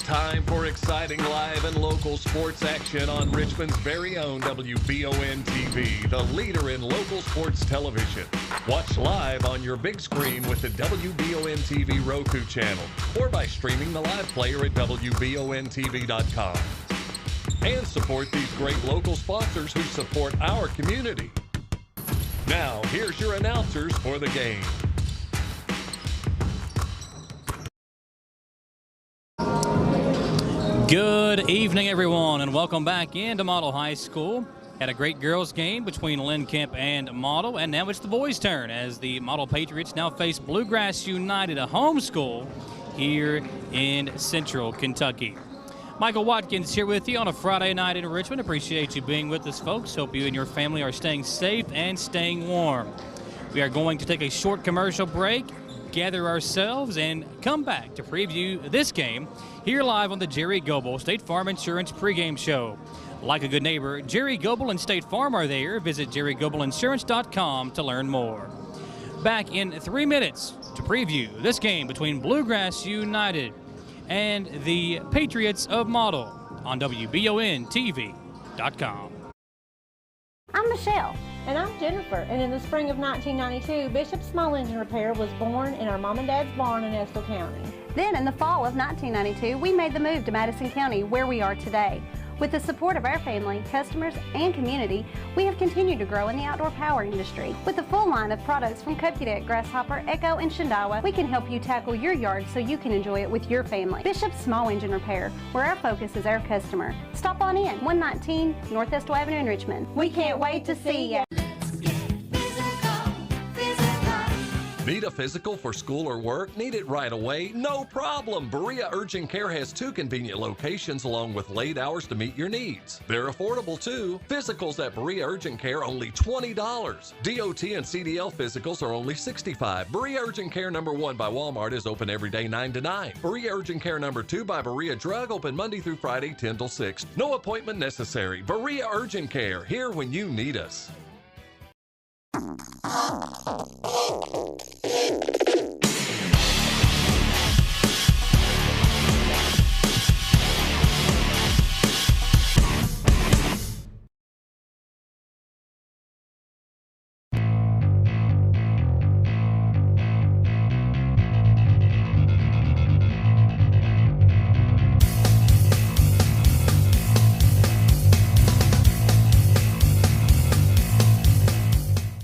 time for exciting live and local sports action on Richmond's very own WBON TV, the leader in local sports television. Watch live on your big screen with the WBON TV Roku channel or by streaming the live player at WBONTV.com. And support these great local sponsors who support our community. Now, here's your announcers for the game. Good evening, everyone, and welcome back into Model High School. Had a great girls game between Lynn Kemp and Model, and now it's the boys' turn as the Model Patriots now face Bluegrass United, a home school here in Central Kentucky. Michael Watkins here with you on a Friday night in Richmond. Appreciate you being with us, folks. Hope you and your family are staying safe and staying warm. We are going to take a short commercial break, gather ourselves, and come back to preview this game here live on the Jerry Goebel State Farm Insurance pregame show. Like a good neighbor, Jerry Goebel and State Farm are there. Visit JerryGoebelInsurance.com to learn more. Back in 3 minutes to preview this game between Bluegrass United and the Patriots of Model on WBONTV.com. I'm Michelle. And I'm Jennifer, and in the spring of 1992, Bishop Small Engine Repair was born in our mom and dad's barn in Estill County. Then in the fall of 1992, we made the move to Madison County, where we are today. With the support of our family, customers, and community, we have continued to grow in the outdoor power industry. With a full line of products from Kopudet, Grasshopper, Echo, and Shindawa, we can help you tackle your yard so you can enjoy it with your family. Bishop Small Engine Repair, where our focus is our customer. Stop on in, 119 North Estill Avenue in Richmond. We can't wait to see you. Need a physical for school or work? Need it right away? No problem. Berea Urgent Care has 2 convenient locations along with late hours to meet your needs. They're affordable too. Physicals at Berea Urgent Care only $20. DOT and CDL physicals are only $65. Berea Urgent Care number 1 by Walmart is open every day 9 to 9. Berea Urgent Care number 2 by Berea Drug open Monday through Friday 10 till 6. No appointment necessary. Berea Urgent Care, here when you need us.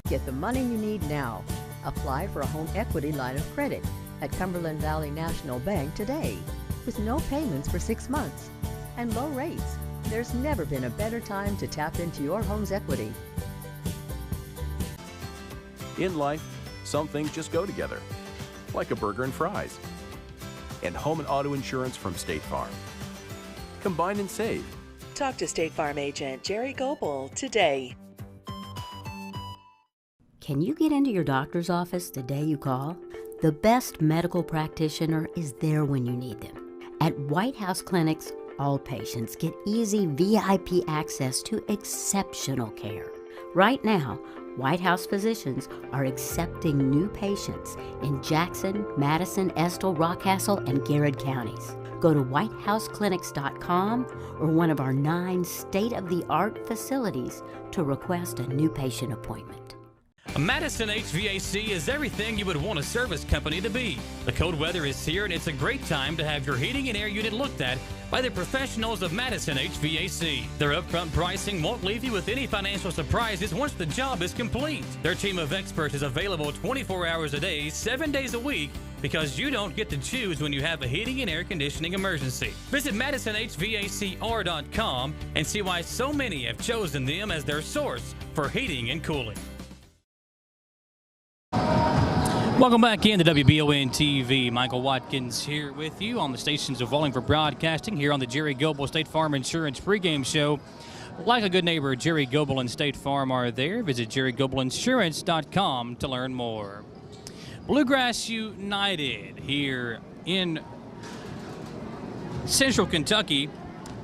Get the money you need now. Apply for a home equity line of credit at Cumberland Valley National Bank today with no payments for 6 months and low rates. There's never been a better time to tap into your home's equity. In life, some things just go together, like a burger and fries, and home and auto insurance from State Farm. Combine and save. Talk to State Farm agent Jerry Goebel today. Can you get into your doctor's office the day you call? The best medical practitioner is there when you need them. At White House Clinics, all patients get easy VIP access to exceptional care. Right now, White House physicians are accepting new patients in Jackson, Madison, Estill, Rockcastle, and Garrett counties. Go to whitehouseclinics.com or one of our 9 state-of-the-art facilities to request a new patient appointment. Madison HVAC is everything you would want a service company to be. The cold weather is here, and it's a great time to have your heating and air unit looked at by the professionals of Madison HVAC. Their upfront pricing won't leave you with any financial surprises once the job is complete. Their team of experts is available 24 hours a day, 7 days a week, because you don't get to choose when you have a heating and air conditioning emergency. Visit MadisonHVACR.com and see why so many have chosen them as their source for heating and cooling. Welcome back into WBON TV. Michael Watkins here with you on the stations of Wallingford Broadcasting here on the Jerry Goebel State Farm Insurance pregame show. Like a good neighbor, Jerry Goebel and State Farm are there. Visit JerryGoebelInsurance.com to learn more. Bluegrass United here in Central Kentucky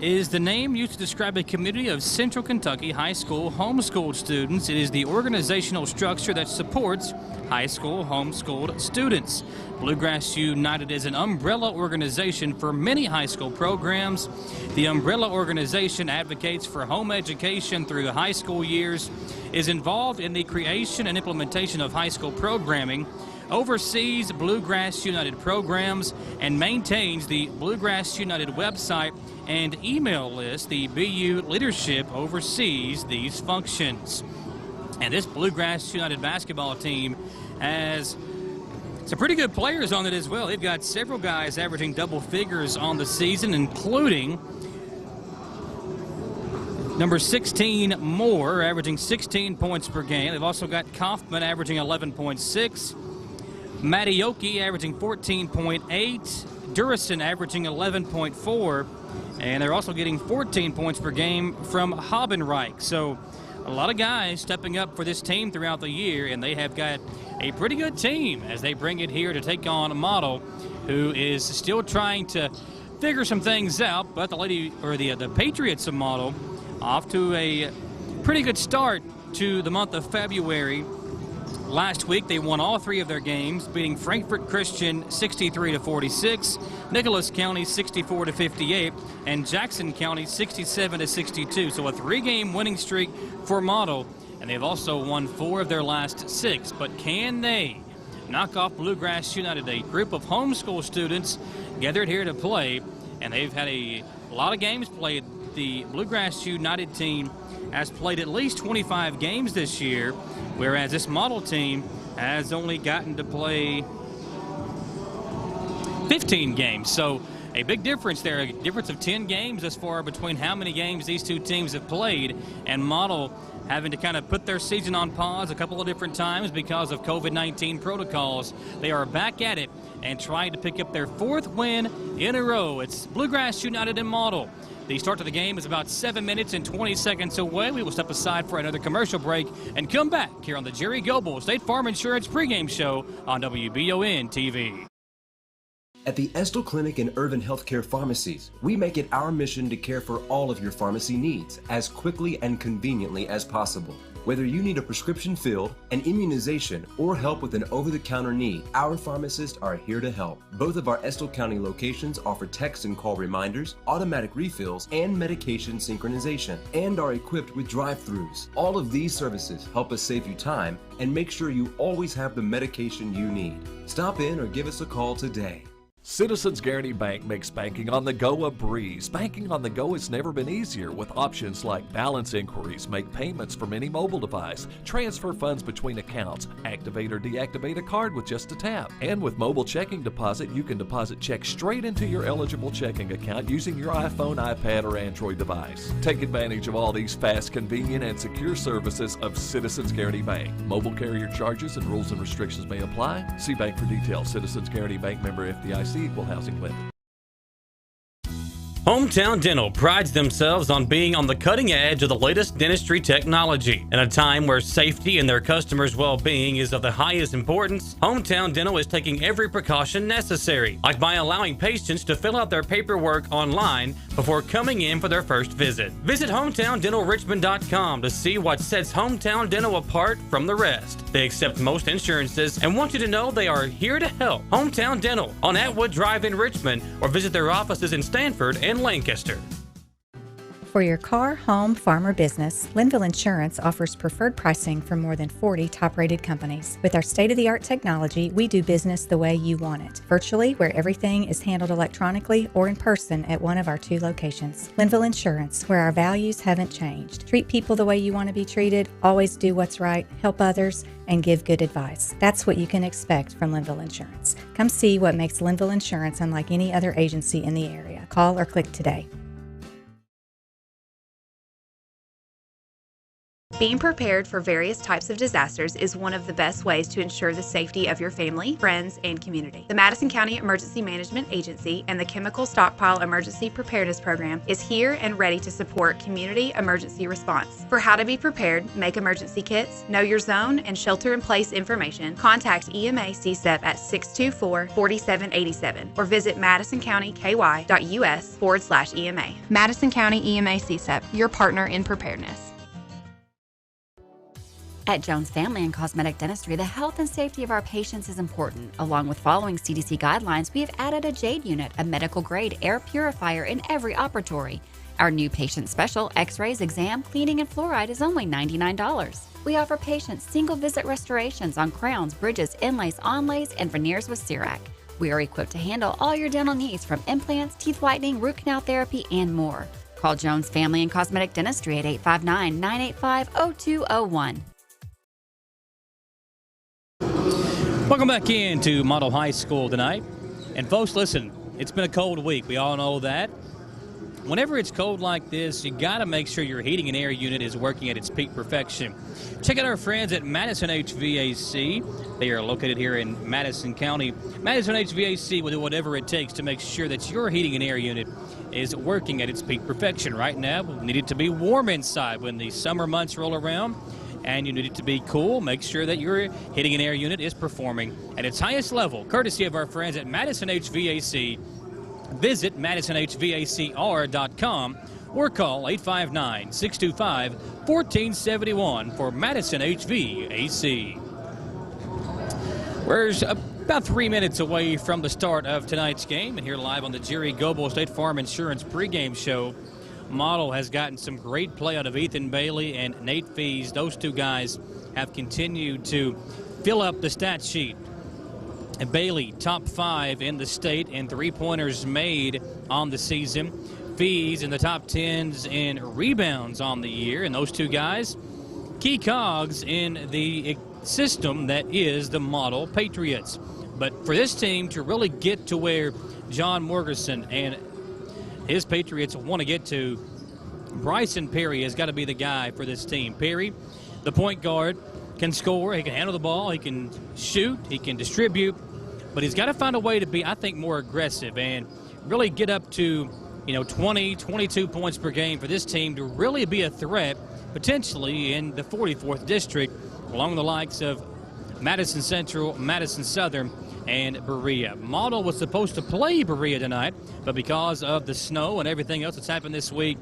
is the name used to describe a community of Central Kentucky high school homeschooled students. It is the organizational structure that supports high school homeschooled students. Bluegrass United is an umbrella organization for many high school programs. The umbrella organization advocates for home education through the high school years, is involved in the creation and implementation of high school programming, oversees Bluegrass United programs, and maintains the Bluegrass United website and email list. The BU leadership oversees these functions. And this Bluegrass United basketball team has some pretty good players on it as well. They've got several guys averaging double figures on the season, including number 16, Moore, averaging 16 points per game. They've also got Kaufman averaging 11.6. Matioki averaging 14.8. Durison averaging 11.4. And they're also getting 14 points per game from Habenreich. So a lot of guys stepping up for this team throughout the year, and they have got a pretty good team as they bring it here to take on a Model, who is still trying to figure some things out. But the Patriots of Model off to a pretty good start to the month of February. Last week, they won all three of their games, beating Frankfort Christian 63-46, Nicholas County 64-58, and Jackson County 67-62. So a three-game winning streak for Model, and they've also won 4 of their last 6. But can they knock off Bluegrass United, a group of homeschool students gathered here to play? And they've had a lot of games played. The Bluegrass United team has played at least 25 games this year, whereas this Model team has only gotten to play 15 games. So a big difference there, a difference of 10 games thus far between how many games these two teams have played, and Model having to kind of put their season on pause a couple of different times because of COVID-19 protocols. They are back at it and trying to pick up their 4th win in a row. It's Bluegrass United and Model. The start of the game is about 7 minutes and 20 seconds away. We will step aside for another commercial break and come back here on the Jerry Goebel State Farm Insurance pregame show on WBON TV. At the Estill Clinic and Irvin Healthcare Pharmacies, we make it our mission to care for all of your pharmacy needs as quickly and conveniently as possible. Whether you need a prescription filled, an immunization, or help with an over-the-counter need, our pharmacists are here to help. Both of our Estill County locations offer text and call reminders, automatic refills, and medication synchronization, and are equipped with drive-thrus. All of these services help us save you time and make sure you always have the medication you need. Stop in or give us a call today. Citizens Guaranty Bank makes banking on the go a breeze. Banking on the go has never been easier with options like balance inquiries, make payments from any mobile device, transfer funds between accounts, activate or deactivate a card with just a tap. And with mobile checking deposit, you can deposit checks straight into your eligible checking account using your iPhone, iPad, or Android device. Take advantage of all these fast, convenient, and secure services of Citizens Guaranty Bank. Mobile carrier charges and rules and restrictions may apply. See bank for details. Citizens Guaranty Bank, member FDIC. Equal housing lender. Hometown Dental prides themselves on being on the cutting edge of the latest dentistry technology. In a time where safety and their customers' well-being is of the highest importance, Hometown Dental is taking every precaution necessary, like by allowing patients to fill out their paperwork online before coming in for their first visit. Visit HometownDentalRichmond.com to see what sets Hometown Dental apart from the rest. They accept most insurances and want you to know they are here to help. Hometown Dental on Atwood Drive in Richmond, or visit their offices in Stanford and Lancaster. For your car, home, farm, or business, Linville Insurance offers preferred pricing from more than 40 top-rated companies. With our state-of-the-art technology, we do business the way you want it, virtually, where everything is handled electronically, or in person at one of our 2 locations. Linville Insurance, where our values haven't changed. Treat people the way you want to be treated, always do what's right, help others, and give good advice. That's what you can expect from Linville Insurance. Come see what makes Linville Insurance unlike any other agency in the area. Call or click today. Being prepared for various types of disasters is one of the best ways to ensure the safety of your family, friends, and community. The Madison County Emergency Management Agency and the Chemical Stockpile Emergency Preparedness Program is here and ready to support community emergency response. For how to be prepared, make emergency kits, know your zone, and shelter-in-place information, contact EMA CSEP at 624-4787 or visit madisoncountyky.us/EMA. Madison County EMA CSEP, your partner in preparedness. At Jones Family and Cosmetic Dentistry, the health and safety of our patients is important. Along with following CDC guidelines, we have added a JADE unit, a medical-grade air purifier in every operatory. Our new patient special, x-rays, exam, cleaning, and fluoride is only $99. We offer patients single-visit restorations on crowns, bridges, inlays, onlays, and veneers with CERAC. We are equipped to handle all your dental needs from implants, teeth whitening, root canal therapy, and more. Call Jones Family and Cosmetic Dentistry at 859-985-0201. Welcome back into Model High School tonight. And folks, listen, it's been a cold week. We all know that. Whenever it's cold like this, you got to make sure your heating and air unit is working at its peak perfection. Check out our friends at Madison HVAC. They are located here in Madison County. Madison HVAC will do whatever it takes to make sure that your heating and air unit is working at its peak perfection. Right now, we need it to be warm inside when the summer months roll around. And you need it to be cool. Make sure that your heating and air unit is performing at its highest level, courtesy of our friends at Madison HVAC. Visit madisonhvacr.com or call 859-625-1471 for Madison HVAC. We're about 3 minutes away from the start of tonight's game, and here live on the Jerry Goebel State Farm Insurance pregame show. Model has gotten some great play out of Ethan Bailey and Nate Fees. Those two guys have continued to fill up the stat sheet. And Bailey, top 5 in the state in three-pointers made on the season. Fees in the top 10s in rebounds on the year. And those two guys, key cogs in the system that is the Model Patriots. But for this team to really get to where John Morgerson and his Patriots want to get to, Bryson Perry has got to be the guy for this team. Perry, the point guard, can score, he can handle the ball, he can shoot, he can distribute, but he's got to find a way to be, I think, more aggressive and really get up to, 20, 22 points per game for this team to really be a threat, potentially in the 44th district, along the likes of Madison Central, Madison Southern, and Berea. Model was supposed to play Berea tonight, but because of the snow and everything else that's happened this week,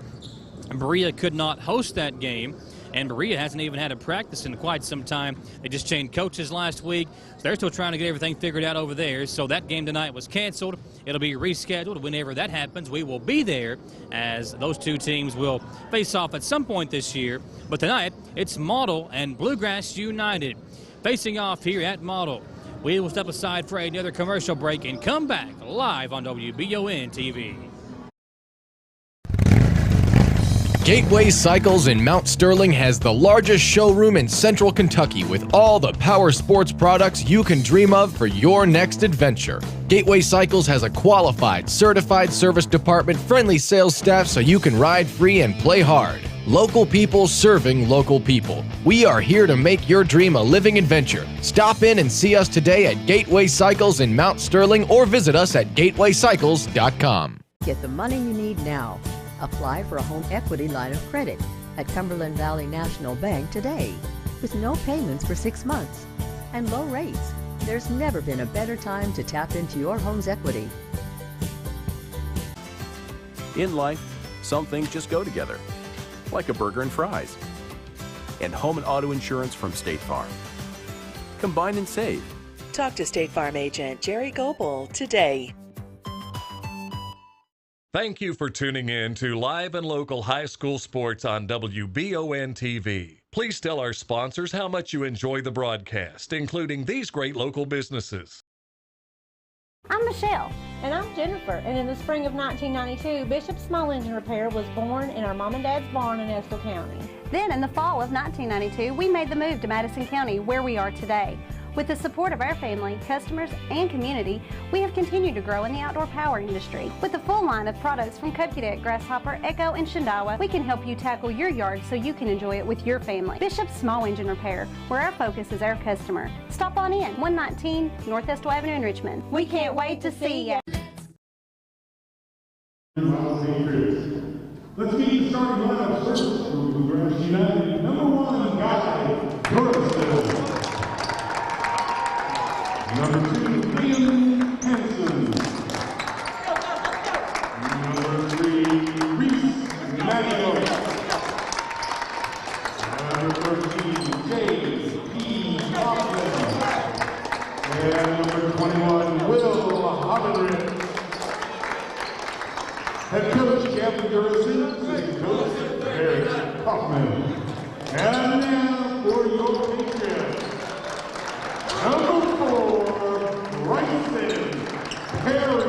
Berea could not host that game, and Berea hasn't even had a practice in quite some time. They just changed coaches last week, so they're still trying to get everything figured out over there. So that game tonight was canceled. It'll be rescheduled. Whenever that happens, we will be there, as those two teams will face off at some point this year. But tonight, it's Model and Bluegrass United facing off here at Model. We will step aside for another commercial break and come back live on WBON TV. Gateway Cycles in Mount Sterling has the largest showroom in Central Kentucky with all the power sports products you can dream of for your next adventure. Gateway Cycles has a qualified, certified service department, friendly sales staff so you can ride free and play hard. Local people serving local people. We are here to make your dream a living adventure. Stop in and see us today at Gateway Cycles in Mount Sterling or visit us at gatewaycycles.com. Get the money you need now. Apply for a home equity line of credit at Cumberland Valley National Bank today. With no payments for 6 months and low rates, there's never been a better time to tap into your home's equity. In life, some things just go together, like a burger and fries, and home and auto insurance from State Farm. Combine and save. Talk to State Farm agent Jerry Goebel today. Thank you for tuning in to live and local high school sports on WBON TV. Please tell our sponsors how much you enjoy the broadcast, including these great local businesses. I'm Michelle. And I'm Jennifer. And in the spring of 1992, Bishop Small Engine Repair was born in our mom and dad's barn in Estill County. Then in the fall of 1992, we made the move to Madison County, where we are today. With the support of our family, customers, and community, we have continued to grow in the outdoor power industry. With a full line of products from Cupcadet, Grasshopper, Echo, and Shindawa, we can help you tackle your yard so you can enjoy it with your family. Bishop's Small Engine Repair, where our focus is our customer. Stop on in, 119 Northwest Avenue in Richmond. We can't wait to see you. Let's meet the starting lineup first for Bluegrass United. Number 1, Guy Dorsey. Number 2, Liam Hansen. Number 3, Reese Manuel. Number 13, James P. Hoffman. And number 21, Will Hobbinrich. Head coach, Captain Durison, second coach, Eric Kaufman. And now for your Patriots, number 4, Bryson Perry.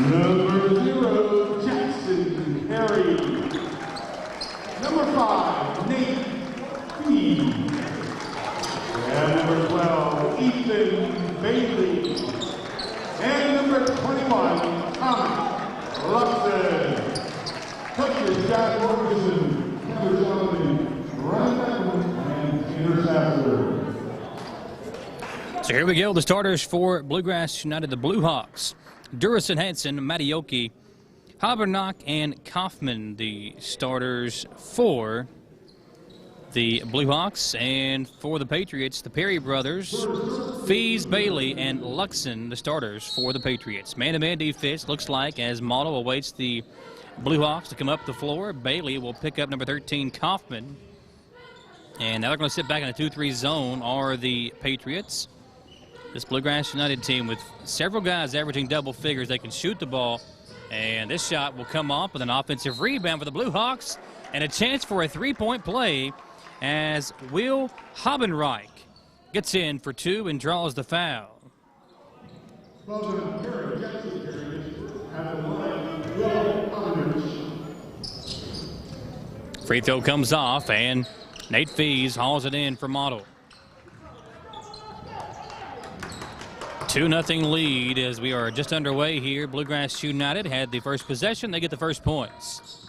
Number 0, Jackson Perry. Number 5, Nate Fee. And number 12, Ethan Bailey. And number 21, Thomas Luxon. Coaches, Jack Morrison, Kevin Sullivan, Ryan Beckman, and Peter Saffer. So here we go, the starters for Bluegrass United, the Bluehawks. Durison, Hansen, Matioki, Habernock, and Kaufman, the starters for the Bluehawks. And for the Patriots, the Perry brothers, Fees, Bailey, and Luxon, the starters for the Patriots. Man-to-man defense looks like as Model awaits the Bluehawks to come up the floor. Bailey will pick up number 13, Kaufman. And now they're going to sit back in a 2-3 zone are the Patriots. This Bluegrass United team with several guys averaging double figures. They can shoot the ball. And this shot will come off with an offensive rebound for the Bluehawks. And a chance for a three-point play as Will Habenreich gets in for 2 and draws the foul. Free throw comes off, and Nate Fees hauls it in for Model. 2-0 lead as we are just underway here. Bluegrass United had the first possession. They get the first points.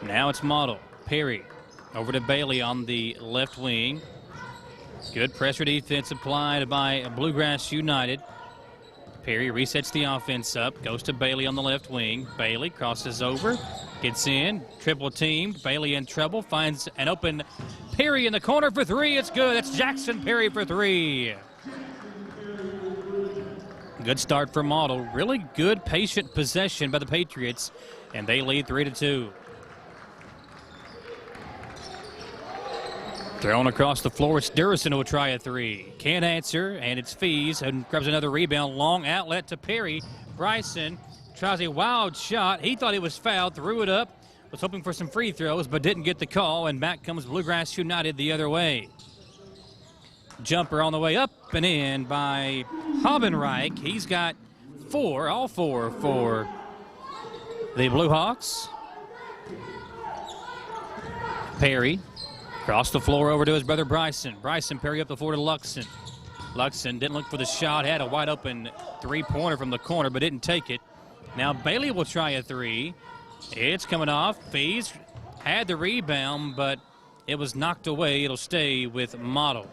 Now it's Model. Perry over to Bailey on the left wing. Good pressure defense applied by Bluegrass United. Perry resets the offense up, goes to Bailey on the left wing. Bailey crosses over, gets in, triple teamed. Bailey in trouble, finds an open Perry in the corner for 3. It's good. It's Jackson Perry for 3. Good start for Model. Really good, patient possession by the Patriots, and they lead 3-2. Thrown across the floor, it's Durison who will try a 3. Can't answer, and it's Fees, and grabs another rebound. Long outlet to Perry. Bryson tries a wild shot. He thought he was fouled, threw it up, was hoping for some free throws, but didn't get the call, and back comes Bluegrass United the other way. Jumper on the way up and in by Habenreich. He's got 4, all 4 for the Bluehawks. Perry across the floor over to his brother Bryson. Bryson, Perry up the floor to Luxon. Luxon didn't look for the shot, had a wide open three-pointer from the corner, but didn't take it. Now Bailey will try a 3. It's coming off. Fees had the rebound, but it was knocked away. It'll stay with Model.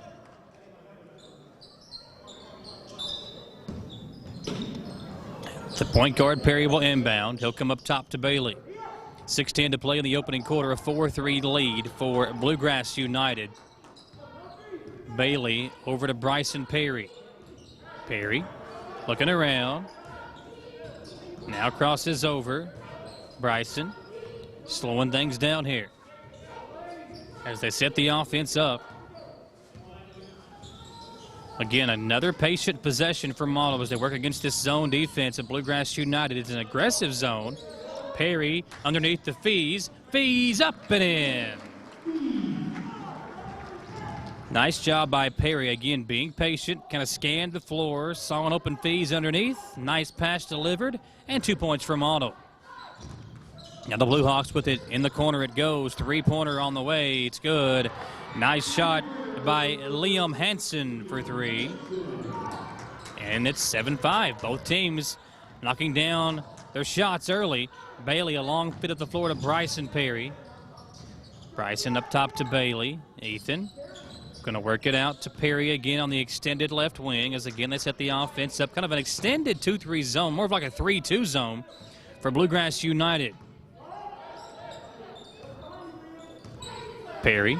The point guard, Perry, will inbound. He'll come up top to Bailey. 6:10 to play in the opening quarter, a 4-3 lead for Bluegrass United. Bailey over to Bryson Perry. Perry looking around. Now crosses over. Bryson slowing things down here as they set the offense up. Again, another patient possession for Model as they work against this zone defense at Bluegrass United. It's an aggressive zone. Perry underneath the Fees. Fees up and in. Nice job by Perry, again, being patient, kind of scanned the floor, saw an open Fees underneath. Nice pass delivered, and 2 points for Model. Now the Bluehawks with it in the corner it goes. Three-pointer on the way. It's good. Nice shot by Liam Hansen for 3. And it's 7-5. Both teams knocking down their shots early. Bailey, a long fit at the floor to Bryson Perry. Bryson up top to Bailey. Ethan going to work it out to Perry again on the extended left wing as again they set the offense up. Kind of an extended 2-3 zone, more of like a 3-2 zone for Bluegrass United. Perry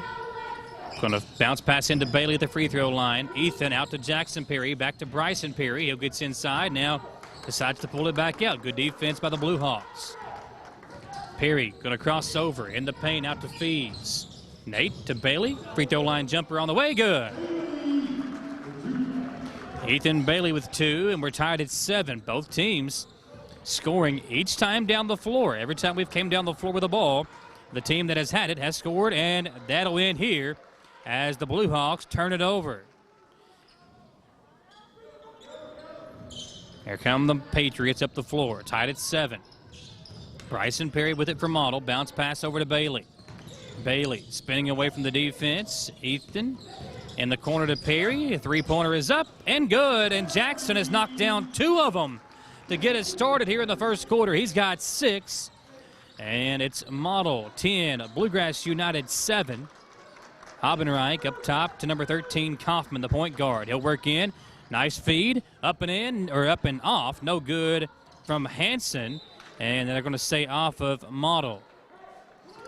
going to bounce pass into Bailey at the free throw line. Ethan out to Jackson Perry, back to Bryson Perry. He gets inside, now decides to pull it back out. Good defense by the Bluehawks. Perry going to cross over in the paint out to Fees. Nate to Bailey. Free throw line jumper on the way. Good. Ethan Bailey with 2, and we're tied at 7. Both teams scoring each time down the floor. Every time we've came down the floor with the ball, the team that has had it has scored, and that'll end here as the Bluehawks turn it over. Here come the Patriots up the floor, tied at 7. Bryson Perry with it for Model. Bounce pass over to Bailey. Bailey spinning away from the defense. Ethan in the corner to Perry. A three-pointer is up and good. And Jackson has knocked down 2 of them to get it started here in the first quarter. He's got 6. And it's Model 10, Bluegrass United 7. Habenreich up top to number 13, Kaufman, the point guard. He'll work in. Nice feed. Up and in, or up and off. No good from Hansen. And they're going to say off of Model.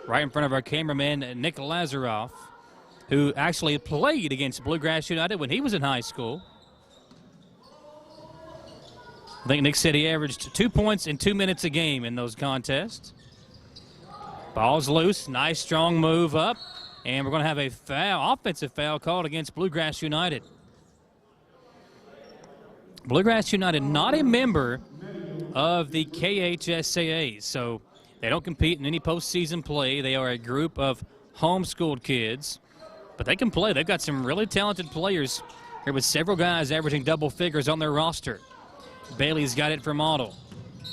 Right in front of our cameraman, Nick Lazaroff, who actually played against Bluegrass United when he was in high school. I think Nick said he averaged 2 points in 2 minutes a game in those contests. Ball's loose. Nice, strong move up. And we're going to have a foul, offensive foul called against Bluegrass United. Bluegrass United not a member of the KHSAA, so they don't compete in any postseason play. They are a group of homeschooled kids, but they can play. They've got some really talented players here with several guys averaging double figures on their roster. Bailey's got it for Model.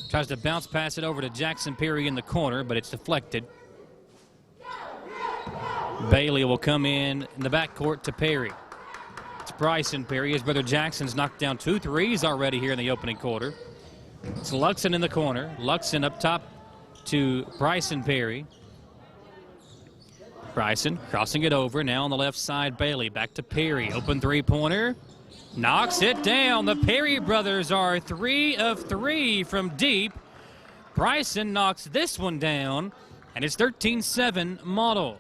Tries to bounce pass it over to Jackson Perry in the corner, but it's deflected. Bailey will come in the backcourt to Perry. It's Bryson Perry. His brother Jackson's knocked down 2 threes already here in the opening quarter. It's Luxon in the corner. Luxon up top to Bryson Perry. Bryson crossing it over. Now on the left side, Bailey back to Perry. Open three-pointer. Knocks it down. The Perry brothers are 3 of 3 from deep. Bryson knocks this one down, and it's 13-7 Model.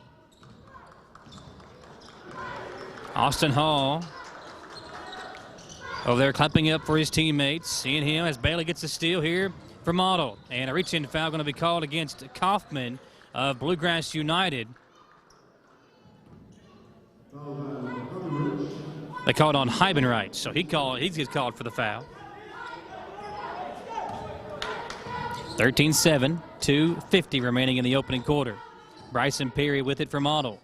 Austin Hall over there clapping up for his teammates. Seeing him as Bailey gets a steal here for Model. And a reach-in foul going to be called against Kaufman of Bluegrass United. They called on Habenreich, so he gets called for the foul. 13-7, 2:50 remaining in the opening quarter. Bryson Perry with it for Model.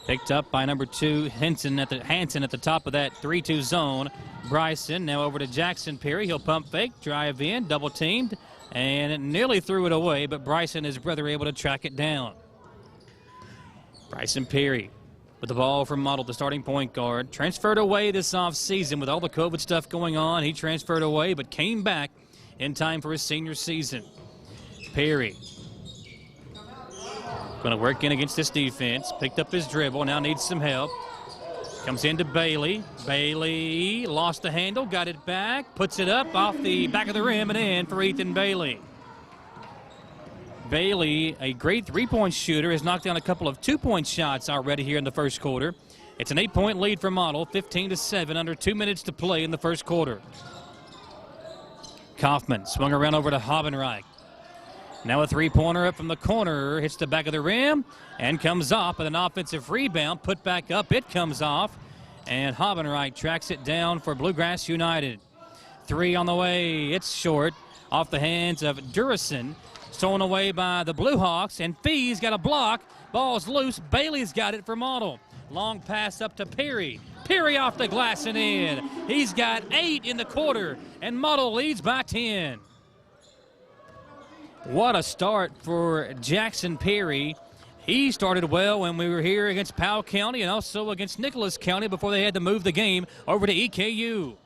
Picked up by number 2, Hansen at the top of that 3-2 zone. Bryson now over to Jackson Perry. He'll pump fake, drive in, double teamed, and nearly threw it away, but Bryson and his brother able to track it down. Bryson Perry with the ball from Model, the starting point guard. Transferred away this offseason with all the COVID stuff going on. He transferred away, but came back in time for his senior season. Perry going to work in against this defense. Picked up his dribble, now needs some help. Comes into Bailey. Bailey lost the handle, got it back, puts it up off the back of the rim and in for Ethan Bailey. Bailey, a great three-point shooter, has knocked down a couple of two-point shots already here in the first quarter. It's an 8-point lead for Model, 15-7, under 2 minutes to play in the first quarter. Kaufman swung around over to Habenreich. Now a three-pointer up from the corner, hits the back of the rim, and comes off with an offensive rebound. Put back up, it comes off, and Habenreich tracks it down for Bluegrass United. 3 on the way, it's short, off the hands of Durison. Stolen away by the Bluehawks, and Fee's got a block. Ball's loose, Bailey's got it for Model. Long pass up to Perry. Perry off the glass and in. He's got 8 in the quarter, and Model leads by 10. What a start for Jackson Perry. He started well when we were here against Powell County and also against Nicholas County before they had to move the game over to EKU.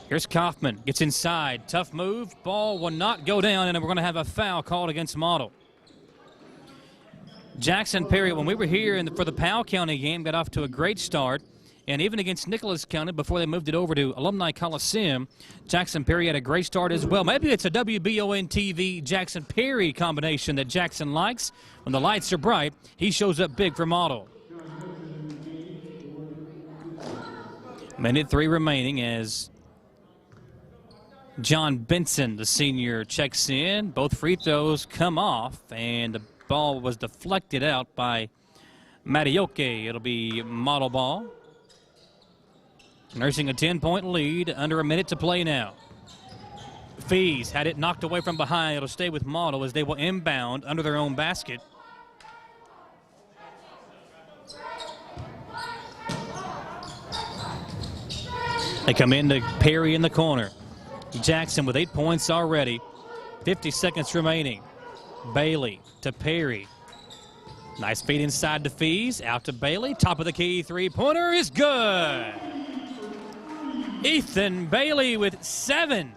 Here's Kaufman, gets inside, tough move, ball will not go down, and we're going to have a foul called against Model. Jackson Perry, when we were here for the Powell County game, got off to a great start, and even against Nicholas County before they moved it over to Alumni Coliseum, Jackson Perry had a great start as well. Maybe it's a WBON TV Jackson Perry combination that Jackson likes. When the lights are bright, he shows up big for Model. Minute 3 remaining as John Benson, the senior, checks in. Both free throws come off, and the ball was deflected out by Matioke. It'll be Model ball. Nursing a 10-point lead, under a minute to play now. Fees had it knocked away from behind. It'll stay with Model as they will inbound under their own basket. They come into Perry in the corner. Jackson with 8 points already. 50 seconds remaining. Bailey to Perry. Nice feed inside to Fees. Out to Bailey. Top of the key. Three-pointer is good. Ethan Bailey with 7.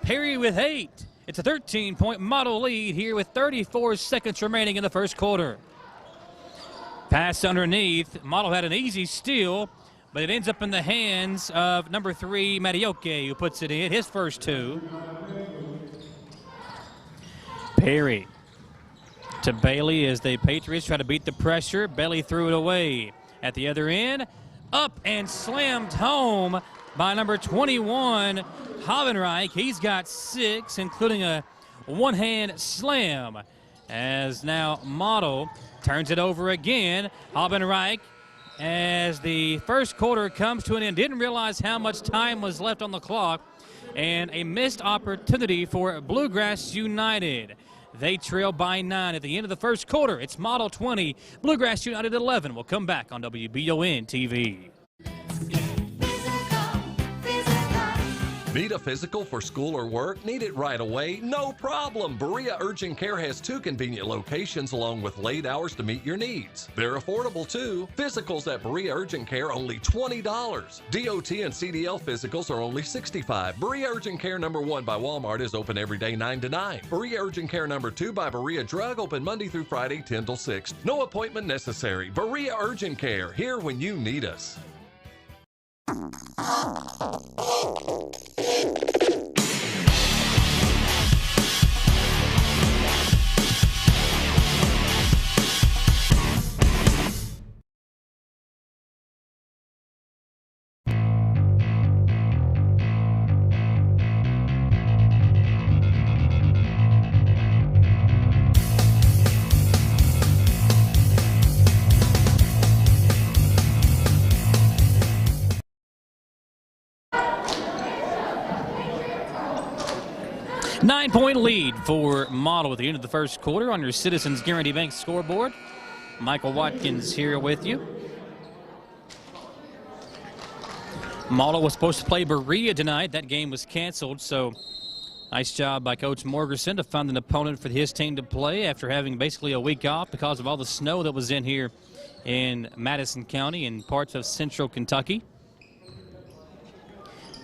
Perry with 8. It's a 13-point Model lead here with 34 seconds remaining in the first quarter. Pass underneath. Model had an easy steal, but it ends up in the hands of number 3, Matioke, who puts it in, his first 2. Perry to Bailey as the Patriots try to beat the pressure. Bailey threw it away. At the other end, up and slammed home by number 21, Havenreich. He's got 6, including a one-hand slam. As now Model turns it over again. Havenreich, as the first quarter comes to an end, didn't realize how much time was left on the clock, and a missed opportunity for Bluegrass United. They trail by 9 at the end of the first quarter. It's Model 20, Bluegrass United 11. We'll come back on WBON TV. Need a physical for school or work? Need it right away? No problem. Berea Urgent Care has 2 convenient locations along with late hours to meet your needs. They're affordable too. Physicals at Berea Urgent Care only $20. DOT and CDL physicals are only $65. Berea Urgent Care number 1 by Walmart is open every day 9 to 9. Berea Urgent Care number 2 by Berea Drug open Monday through Friday 10 till 6. No appointment necessary. Berea Urgent Care, here when you need us. 9-point lead for Model at the end of the first quarter on your Citizens Guaranty Bank scoreboard. Michael Watkins here with you. Model was supposed to play Berea tonight. That game was canceled, so nice job by Coach Morgerson to find an opponent for his team to play after having basically a week off because of all the snow that was in here in Madison County and parts of central Kentucky.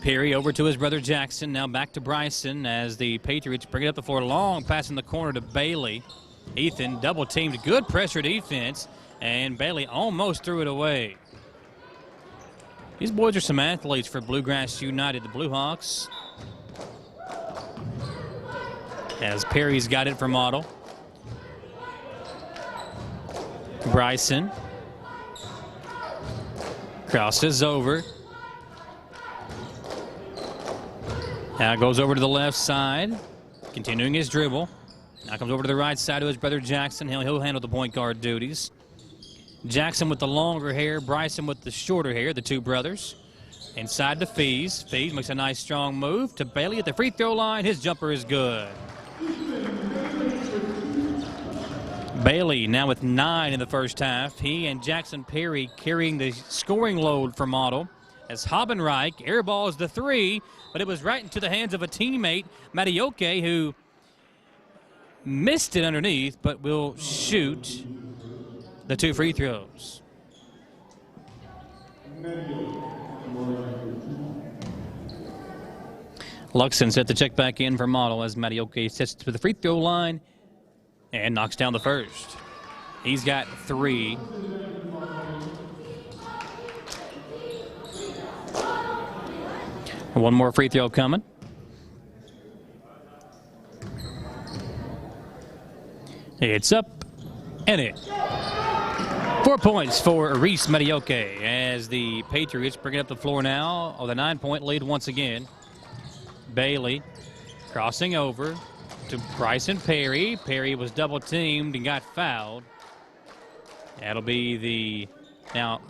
Perry over to his brother Jackson, now back to Bryson as the Patriots bring it up the floor. Long pass in the corner to Bailey. Ethan double teamed, good pressure defense, and Bailey almost threw it away. These boys are some athletes for Bluegrass United, the Bluehawks. As Perry's got it for Model. Bryson crosses over. Now goes over to the left side, continuing his dribble. Now comes over to the right side to his brother Jackson. He'll handle the point guard duties. Jackson with the longer hair, Bryson with the shorter hair, the two brothers. Inside to Fees. Fees makes a nice strong move to Bailey at the free throw line. His jumper is good. Bailey now with 9 in the first half. He and Jackson Perry carrying the scoring load for Model. As Havenreich airballs the 3, but it was right into the hands of a teammate, Matioke, who missed it underneath, but will shoot the 2 free throws. Luxon set the check back in for Model as Matioke sets to the free throw line and knocks down the first. He's got 3. One more free throw coming. It's up and in. 4 points for Reese Matioke as the Patriots bring it up the floor now with a 9-point lead once again. Bailey crossing over to Bryson Perry. Perry was double teamed and got fouled. That'll be the now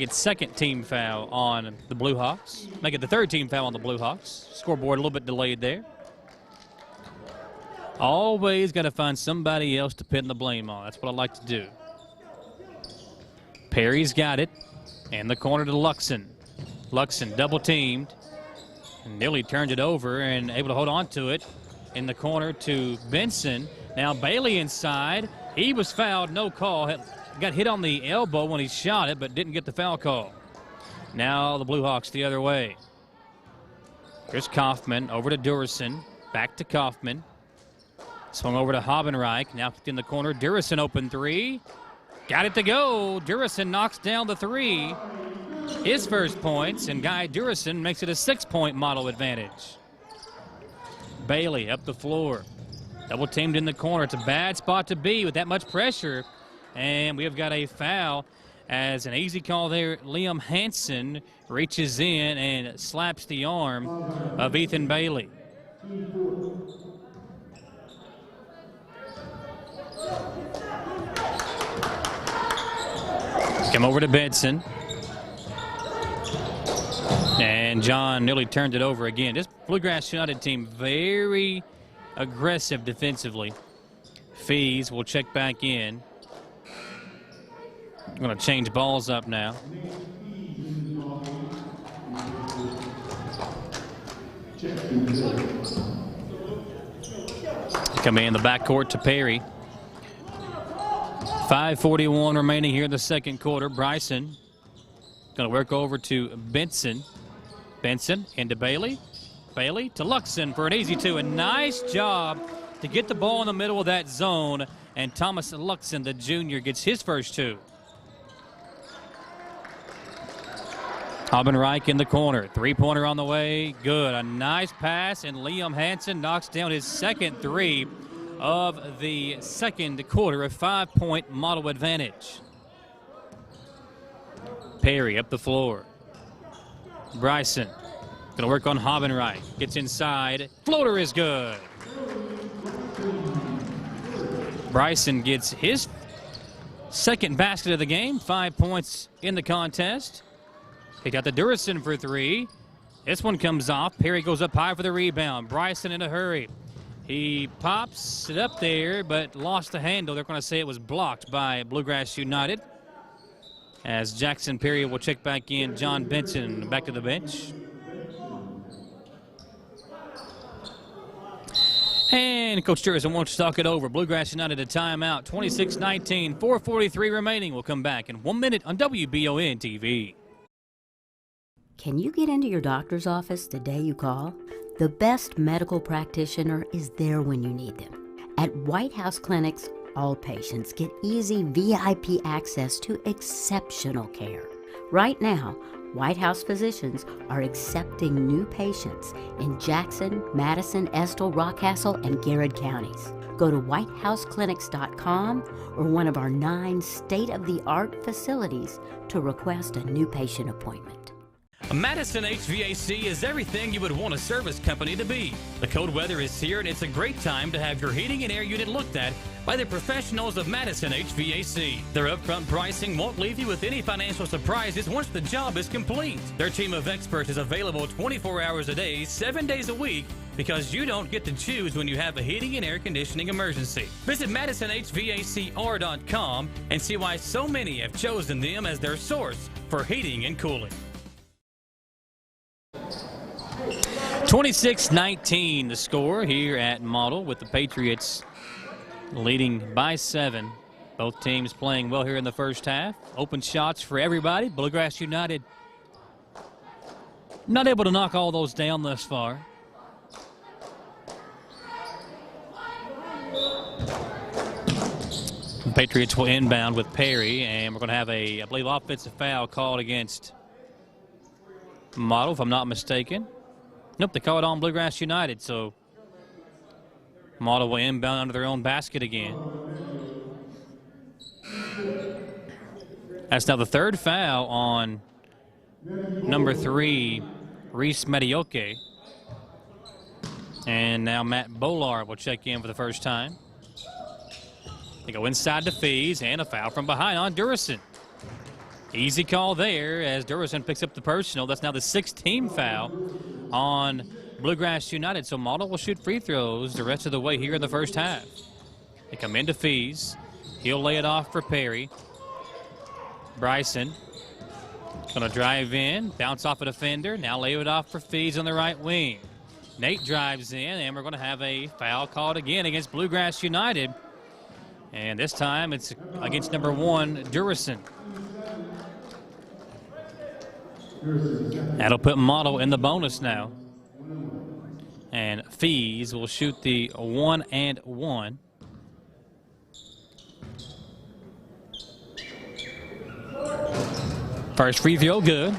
second team foul on the Bluehawks. Make it the third team foul on the Bluehawks. Scoreboard a little bit delayed there. Always got to find somebody else to pin the blame on. That's what I like to do. Perry's got it. And the corner to Luxon. Luxon double teamed. And nearly turned it over and able to hold on to it. In the corner to Benson. Now Bailey inside. He was fouled, no call. Got hit on the elbow when he shot it, but didn't get the foul call. Now the Bluehawks the other way. Here's Kaufman over to Durison. Back to Kaufman. Swung over to Habenreich. Now in the corner. Durison open 3. Got it to go. Durison knocks down the 3. His first points, and Guy Durison makes it a 6-point Model advantage. Bailey up the floor. Double teamed in the corner. It's a bad spot to be with that much pressure. And we have got a foul as an easy call there. Liam Hansen reaches in and slaps the arm of Ethan Bailey. Come over to Benson. And John nearly turned it over again. This Bluegrass United team very aggressive defensively. Fees will check back in. I'm going to change balls up now. Come in the backcourt to Perry. 5:41 remaining here in the second quarter. Bryson going to work over to Benson. Benson into Bailey. Bailey to Luxon for an easy 2. A nice job to get the ball in the middle of that zone. And Thomas Luxon, the junior, gets his first 2. Habenreich in the corner. 3-pointer on the way. Good. A nice pass, and Liam Hansen knocks down his second 3 of the second quarter. A 5-point Model advantage. Perry up the floor. Bryson going to work on Habenreich. Gets inside. Floater is good. Bryson gets his second basket of the game. 5 points in the contest. He got the Durison for 3. This one comes off. Perry goes up high for the rebound. Bryson in a hurry. He pops it up there, but lost the handle. They're going to say it was blocked by Bluegrass United. As Jackson Perry will check back in. John Benson back to the bench. And Coach Durison wants to talk it over. Bluegrass United a timeout. 26-19, 4:43 remaining. We'll come back in 1 minute on WBON TV. Can you get into your doctor's office the day you call? The best medical practitioner is there when you need them. At White House Clinics, all patients get easy VIP access to exceptional care. Right now, White House physicians are accepting new patients in Jackson, Madison, Estill, Rockcastle, and Garrett counties. Go to whitehouseclinics.com or one of our 9 state-of-the-art facilities to request a new patient appointment. Madison HVAC is everything you would want a service company to be. The cold weather is here, and it's a great time to have your heating and air unit looked at by the professionals of Madison HVAC. Their upfront pricing won't leave you with any financial surprises once the job is complete. Their team of experts is available 24 hours a day, 7 days a week, because you don't get to choose when you have a heating and air conditioning emergency. Visit MadisonHVACR.com and see why so many have chosen them as their source for heating and cooling. 26-19 the score here at Model, with the Patriots leading by 7. Both teams playing well here in the first half. Open shots for everybody. Bluegrass United not able to knock all those down thus far. The Patriots will inbound with Perry, and we're going to have a, I believe, offensive foul called against Model, if I'm not mistaken. Nope, they call it on Bluegrass United, so Model will inbound under their own basket again. That's now the third foul on number 3, Reese Medioke. And now Matt Bollard will check in for the first time. They go inside to Fees, and a foul from behind on Durison. Easy call there as Durison picks up the personal. That's now the 16th foul on Bluegrass United. So Model will shoot free throws the rest of the way here in the first half. They come into Fees. He'll lay it off for Perry. Bryson going to drive in, bounce off a defender. Now lay it off for Fees on the right wing. Nate drives in, and we're going to have a foul called again against Bluegrass United. And this time it's against number 1, Durison. That'll put Model in the bonus now. And Fees will shoot the 1 and 1. First free throw, good.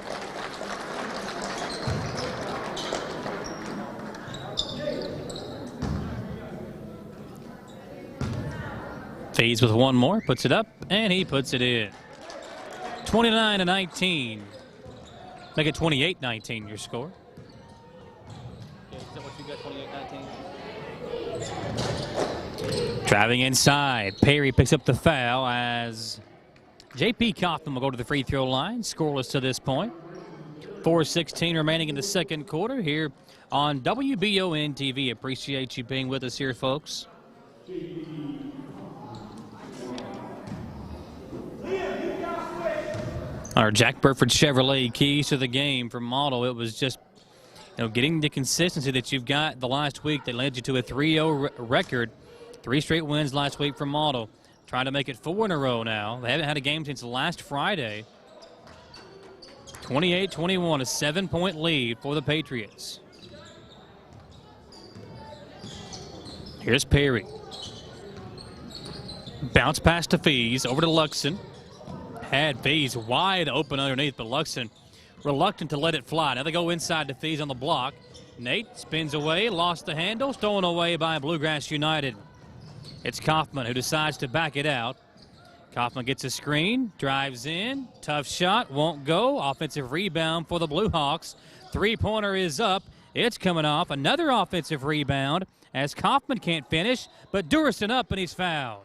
Fees with one more, puts it up, and he puts it in. 29-19. Make it 28-19 your score. Is that what you got, 28-19? Driving inside. Perry picks up the foul as J.P. Kaufman will go to the free throw line. Scoreless to this point. 4:16 remaining in the second quarter here on WBON TV. Appreciate you being with us here, folks. Our Jack Burford Chevrolet keys to the game for Model. It was just, getting the consistency that you've got the last week that led you to a 3-0 record. 3 straight wins last week for Model. Trying to make it 4 in a row now. They haven't had a game since last Friday. 28-21, a 7-point lead for the Patriots. Here's Perry. Bounce pass to Fees, over to Luxon. Had Fees wide open underneath, but Luxon reluctant to let it fly. Now they go inside to Fees on the block. Nate spins away, lost the handle, stolen away by Bluegrass United. It's Kaufman who decides to back it out. Kaufman gets a screen, drives in, tough shot, won't go. Offensive rebound for the Bluehawks. Three-pointer is up. It's coming off. Another offensive rebound as Kaufman can't finish, but Durison up and he's fouled.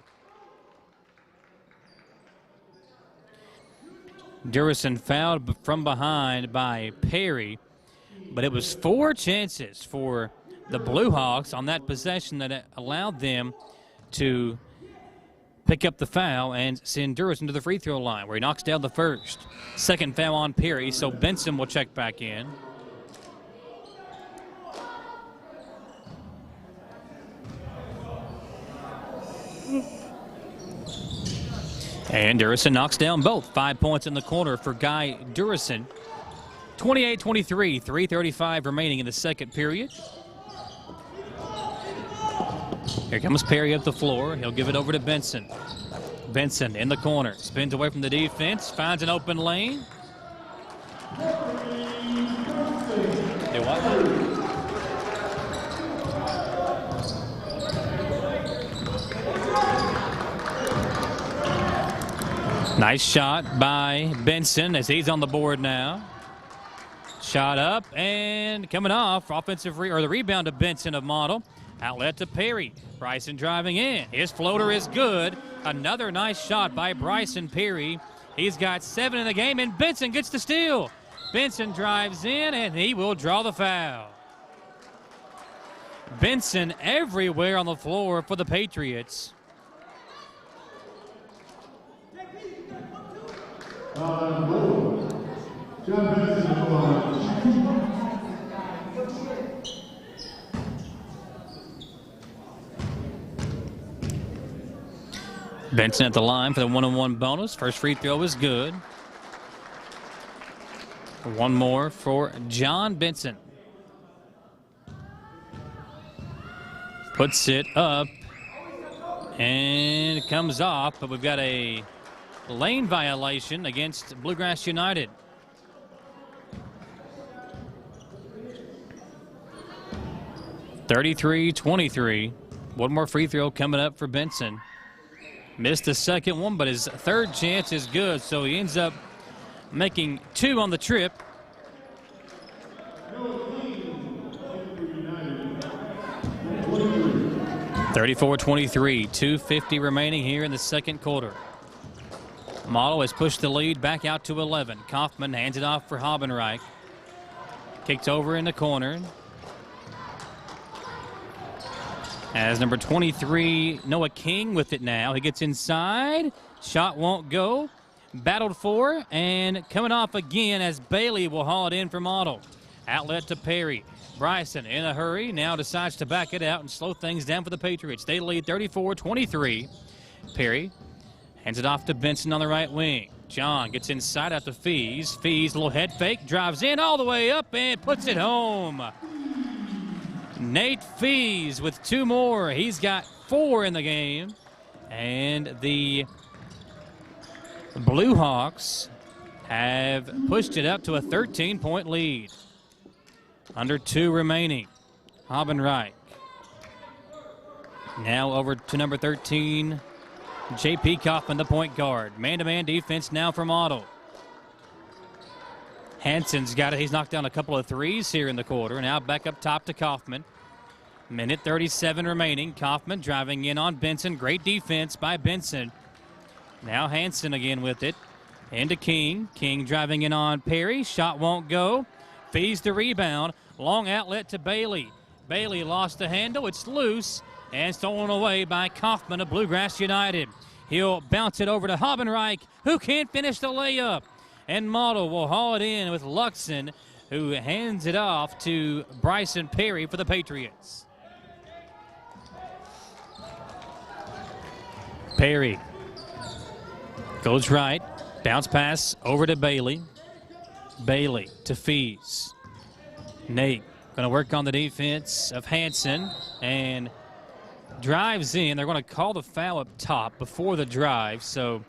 Durison fouled from behind by Perry, but it was 4 chances for the Bluehawks on that possession that allowed them to pick up the foul and send Durison to the free throw line where he knocks down the first. Second foul on Perry, so Benson will check back in. And Durison knocks down both. 5 points in the corner for Guy Durison. 28-23, 3:35 remaining in the second period. Here comes Perry up the floor. He'll give it over to Benson. Benson in the corner. Spins away from the defense. Finds an open lane. Do what? Nice shot by Benson as he's on the board now. Shot up and coming off. Offensive the rebound to Benson of Model. Outlet to Perry. Bryson driving in. His floater is good. Another nice shot by Bryson Perry. He's got 7 in the game, and Benson gets the steal. Benson drives in, and he will draw the foul. Benson everywhere on the floor for the Patriots. Benson at the line for the 1-on-1 bonus. First free throw is good. One more for John Benson. Puts it up and it comes off, but we've got a lane violation against Bluegrass United. (33-23). One more free throw coming up for Benson. Missed the second one, but his third chance is good, so he ends up making 2 on the trip. (34-23). 2:50 remaining here in the second quarter. Model has pushed the lead back out to 11. Kaufman hands it off for Habenreich. Kicked over in the corner. As number 23, Noah King with it now. He gets inside. Shot won't go. Battled for and coming off again as Bailey will haul it in for Model. Outlet to Perry. Bryson in a hurry. Now decides to back it out and slow things down for the Patriots. They lead 34-23. Perry hands it off to Benson on the right wing. John gets inside out to Fees. Fees, a little head fake, drives in all the way up and puts it home. Nate Fees with 2 more. He's got 4 in the game. And the Bluehawks have pushed it up to a 13-point lead. Under 2 remaining. Habenreich. Now over to number 13, J.P. Kaufman, the point guard. Man-to-man defense now from Otto. Hansen's got it. He's knocked down a couple of threes here in the quarter. Now back up top to Kaufman. Minute 37 remaining. Kaufman driving in on Benson. Great defense by Benson. Now Hansen again with it. Into King. King driving in on Perry. Shot won't go. Fees the rebound. Long outlet to Bailey. Bailey lost the handle. It's loose and stolen away by Kaufman of Bluegrass United. He'll bounce it over to Habenreich, who can't finish the layup. And Model will haul it in with Luxon, who hands it off to Bryson Perry for the Patriots. Perry goes right. Bounce pass over to Bailey. Bailey to Fees. Nate going to work on the defense of Hansen and drives in. They're going to call the foul up top before the drive, so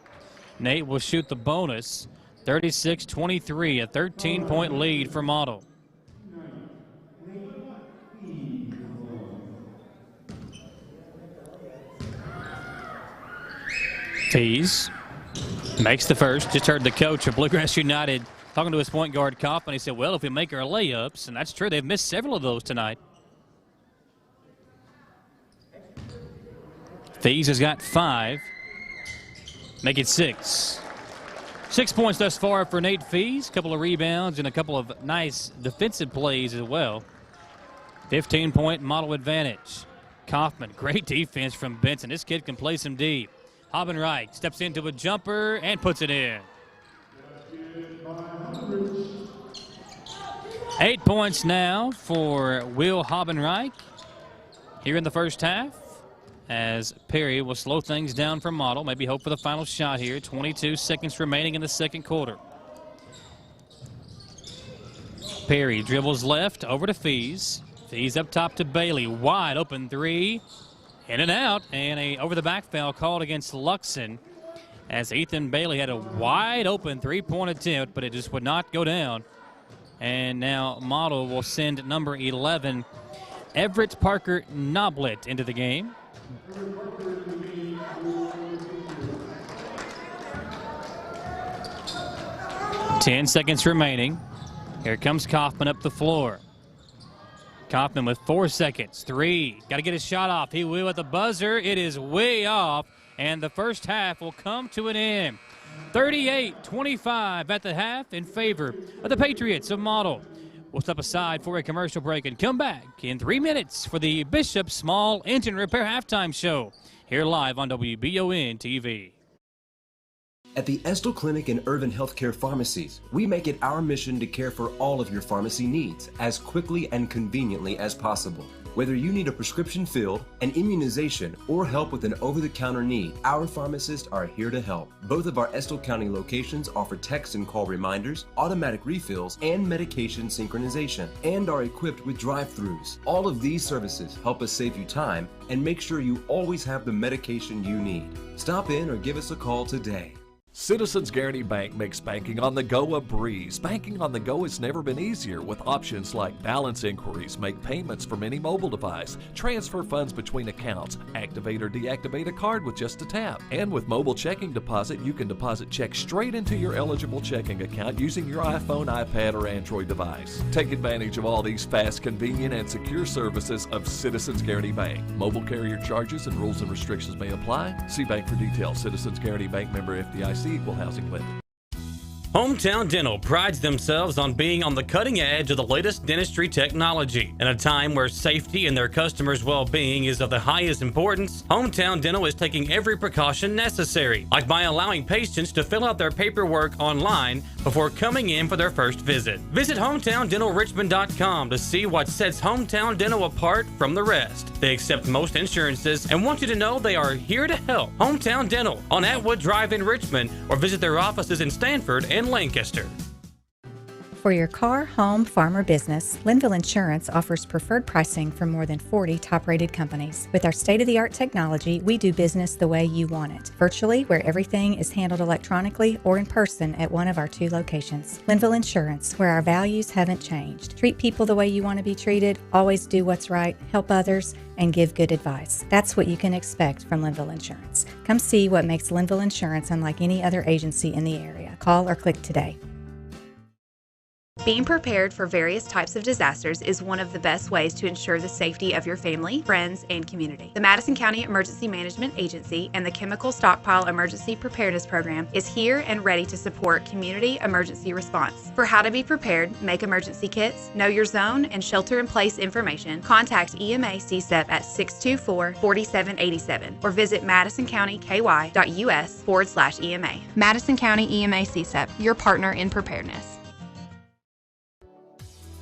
Nate will shoot the bonus. 36-23, a 13-point lead for Model. Fees makes the first. Just heard the coach of Bluegrass United talking to his point guard, Kaufman. He said, well, if we make our layups, and that's true, they've missed several of those tonight. Fees has got 5. Make it 6. 6 points thus far for Nate Fees. A couple of rebounds and a couple of nice defensive plays as well. 15-point Model advantage. Kaufman, great defense from Benson. This kid can play some deep. Habenreich steps into a jumper and puts it in. 8 points now for Will Habenreich here in the first half, as Perry will slow things down for Model. Maybe hope for the final shot here. 22 seconds remaining in the second quarter. Perry dribbles left over to Fees. Fees up top to Bailey. Wide open 3. In and out. And a over-the-back foul called against Luxon, as Ethan Bailey had a wide open 3-point attempt, but it just would not go down. And now Model will send number 11, Everett Parker Noblet, into the game. Ten seconds remaining. Here comes Kaufman up the floor. Kaufman with 4 seconds. 3. Got to get his shot off. He will at the buzzer. It is way off, and the first half will come to an end. 38-25 at the half in favor of the Patriots of Model. We'll step aside for a commercial break and come back in 3 minutes for the Bishop Small Engine Repair Halftime Show, here live on WBON TV. At the Estill Clinic and Irvin Healthcare Pharmacies, we make it our mission to care for all of your pharmacy needs as quickly and conveniently as possible. Whether you need a prescription filled, an immunization, or help with an over-the-counter need, our pharmacists are here to help. Both of our Estill County locations offer text and call reminders, automatic refills, and medication synchronization, and are equipped with drive-thrus. All of these services help us save you time and make sure you always have the medication you need. Stop in or give us a call today. Citizens Guaranty Bank makes banking on the go a breeze. Banking on the go has never been easier with options like balance inquiries, make payments from any mobile device, transfer funds between accounts, activate or deactivate a card with just a tap. And with mobile checking deposit, you can deposit checks straight into your eligible checking account using your iPhone, iPad, or Android device. Take advantage of all these fast, convenient, and secure services of Citizens Guaranty Bank. Mobile carrier charges and rules and restrictions may apply. See bank for details. Citizens Guaranty Bank, member FDIC. Equal housing lender. Hometown Dental prides themselves on being on the cutting edge of the latest dentistry technology. In a time where safety and their customers' well-being is of the highest importance, Hometown Dental is taking every precaution necessary, like by allowing patients to fill out their paperwork online before coming in for their first visit. Visit HometownDentalRichmond.com to see what sets Hometown Dental apart from the rest. They accept most insurances and want you to know they are here to help. Hometown Dental on Atwood Drive in Richmond, or visit their offices in Stanford and Lancaster. For your car, home, farm, or business, Linville Insurance offers preferred pricing from more than 40 top-rated companies. With our state-of-the-art technology, we do business the way you want it, virtually, where everything is handled electronically or in person at one of our 2 locations. Linville Insurance, where our values haven't changed. Treat people the way you want to be treated, always do what's right, help others, and give good advice. That's what you can expect from Linville Insurance. Come see what makes Linville Insurance unlike any other agency in the area. Call or click today. Being prepared for various types of disasters is one of the best ways to ensure the safety of your family, friends, and community. The Madison County Emergency Management Agency and the Chemical Stockpile Emergency Preparedness Program is here and ready to support community emergency response. For how to be prepared, make emergency kits, know your zone, and shelter-in-place information, contact EMA CSEP at 624-4787 or visit madisoncountyky.us/EMA. Madison County EMA CSEP, your partner in preparedness.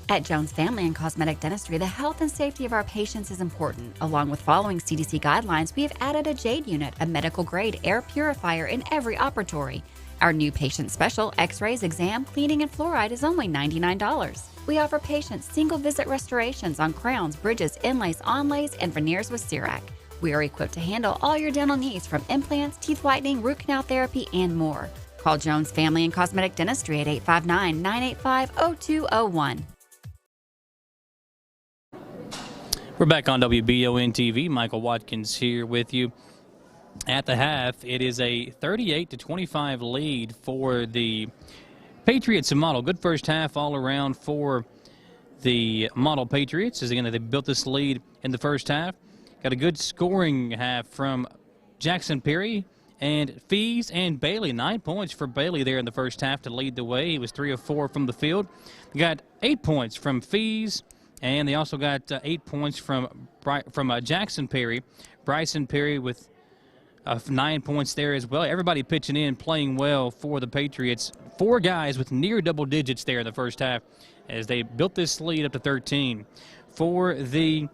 At Jones Family and Cosmetic Dentistry, the health and safety of our patients is important. Along with following CDC guidelines, we have added a JADE unit, a medical-grade air purifier in every operatory. Our new patient special, X-rays, exam, cleaning, and fluoride is only $99. We offer patients single-visit restorations on crowns, bridges, inlays, onlays, and veneers with CERAC. We are equipped to handle all your dental needs from implants, teeth whitening, root canal therapy, and more. Call Jones Family and Cosmetic Dentistry at 859-985-0201. We're back on WBON TV. Michael Watkins here with you. At the half, it is a 38-25 lead for the Patriots and Model. Good first half all around for the Model Patriots. As again, they built this lead in the first half. Got a good scoring half from Jackson Perry and Fees and Bailey. 9 points for Bailey there in the first half to lead the way. He was 3 of 4 from the field. They got 8 points from Fees. And they also got 8 points from Jackson Perry. Bryson Perry with 9 points there as well. Everybody pitching in, playing well for the Patriots. 4 guys with near double digits there in the first half as they built this lead up to 13. For the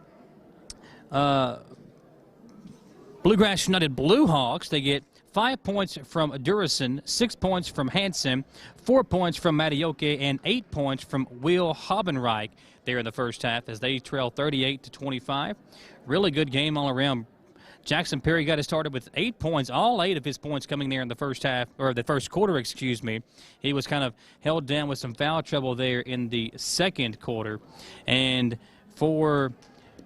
Bluegrass United Bluehawks, they get 5 points from Durison, 6 points from Hansen, 4 points from Matioke, and 8 points from Will Hobenreich there in the first half as they trail 38-25. Really good game all around. Jackson Perry got it started with 8 points, all 8 of his points coming there in the first half, or the first quarter, excuse me. He was kind of held down with some foul trouble there in the second quarter. And for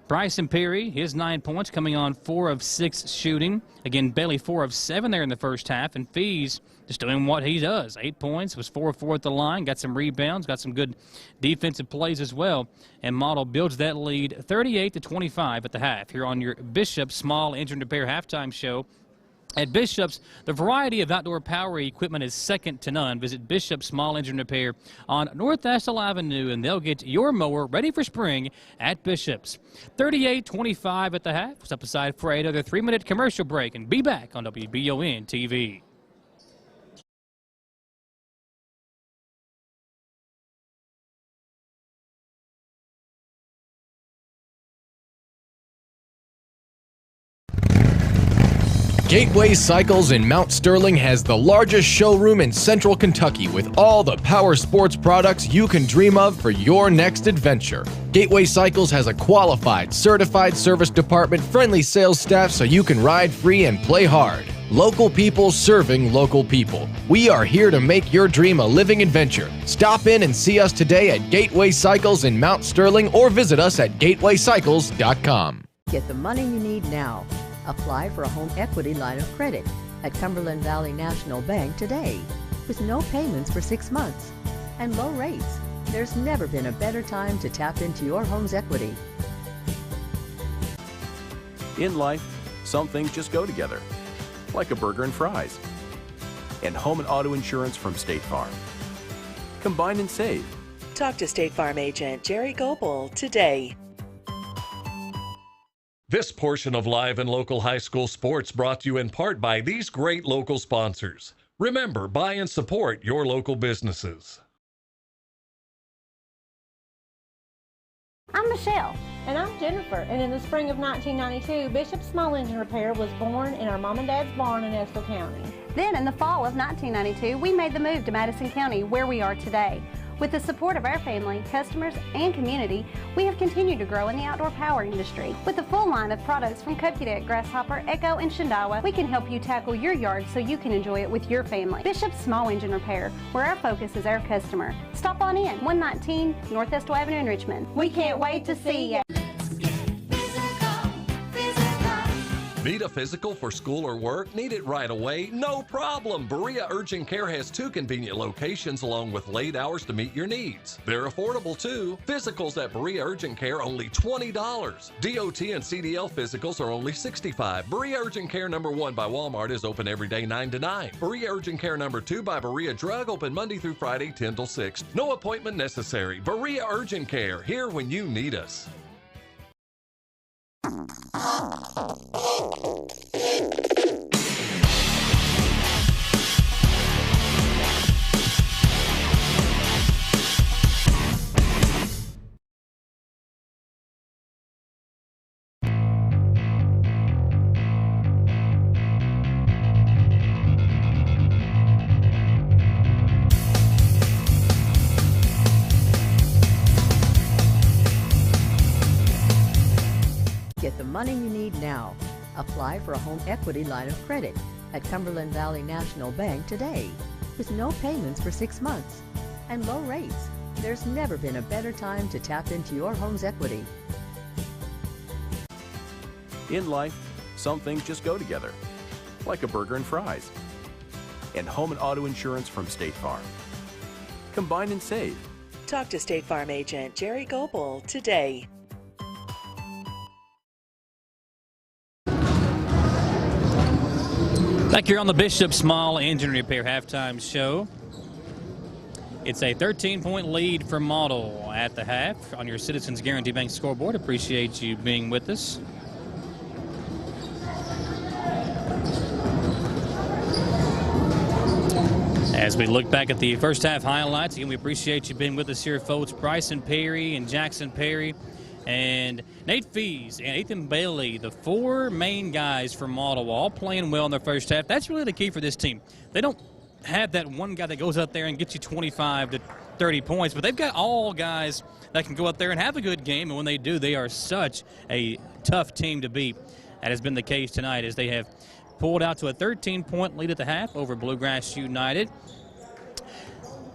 Bryson Perry, his 9 points coming on 4 of 6 shooting. Again, Bailey 4 of 7 there in the first half. And Fees just doing what he does. 8 points, was 4 of 4 at the line, got some rebounds, got some good defensive plays as well. And Model builds that lead 38-25 at the half here on your Bishop Small Engine Repair halftime show. At Bishop's, the variety of outdoor power equipment is second to none. Visit Bishop's Small Engine Repair on North Estill Avenue, and they'll get your mower ready for spring at Bishop's. 38-25 at the half. Step aside for another 3-minute commercial break and be back on WBON TV. Gateway Cycles in Mount Sterling has the largest showroom in central Kentucky with all the power sports products you can dream of for your next adventure. Gateway Cycles has a qualified, certified service department, friendly sales staff so you can ride free and play hard. Local people serving local people. We are here to make your dream a living adventure. Stop in and see us today at Gateway Cycles in Mount Sterling or visit us at gatewaycycles.com. Get the money you need now. Apply for a home equity line of credit at Cumberland Valley National Bank today. With no payments for 6 months and low rates, there's never been a better time to tap into your home's equity. In life, some things just go together, like a burger and fries. And home and auto insurance from State Farm. Combine and save. Talk to State Farm agent Jerry Goebel today. This portion of Live and Local High School Sports brought to you in part by these great local sponsors. Remember, buy and support your local businesses. I'm Michelle. And I'm Jennifer. And in the spring of 1992, Bishop Small Engine Repair was born in our mom and dad's barn in Estill County. Then in the fall of 1992, we made the move to Madison County, where we are today. With the support of our family, customers, and community, we have continued to grow in the outdoor power industry. With a full line of products from Kokudet, Grasshopper, Echo, and Shindawa, we can help you tackle your yard so you can enjoy it with your family. Bishop Small Engine Repair, where our focus is our customer. Stop on in, 119 North Estill Avenue in Richmond. We can't wait to see you. Need a physical for school or work? Need it right away? No problem. Berea Urgent Care has 2 convenient locations along with late hours to meet your needs. They're affordable too. Physicals at Berea Urgent Care only $20. DOT and CDL physicals are only $65. Berea Urgent Care number 1 by Walmart is open every day 9 to 9. Berea Urgent Care number 2 by Berea Drug open Monday through Friday 10 till 6. No appointment necessary. Berea Urgent Care, here when you need us. Get the money you need now. Apply for a home equity line of credit at Cumberland Valley National Bank today. With no payments for 6 months and low rates, there's never been a better time to tap into your home's equity. In life, some things just go together, like a burger and fries. And home and auto insurance from State Farm. Combine and save. Talk to State Farm agent Jerry Goebel today. Back here on the Bishop Small Engine Repair halftime show. It's a 13-point lead for Model at the half on your Citizens Guaranty Bank scoreboard. Appreciate you being with us. As we look back at the first half highlights, again, we appreciate you being with us here, folks. Bryson Perry and Jackson Perry and Nate Fees and Ethan Bailey, the 4 main guys for Model, all playing well in their first half. That's really the key for this team. They don't have that one guy that goes out there and gets you 25 to 30 points, but they've got all guys that can go out there and have a good game, and when they do, they are such a tough team to beat. That has been the case tonight as they have pulled out to a 13-point lead at the half over Bluegrass United.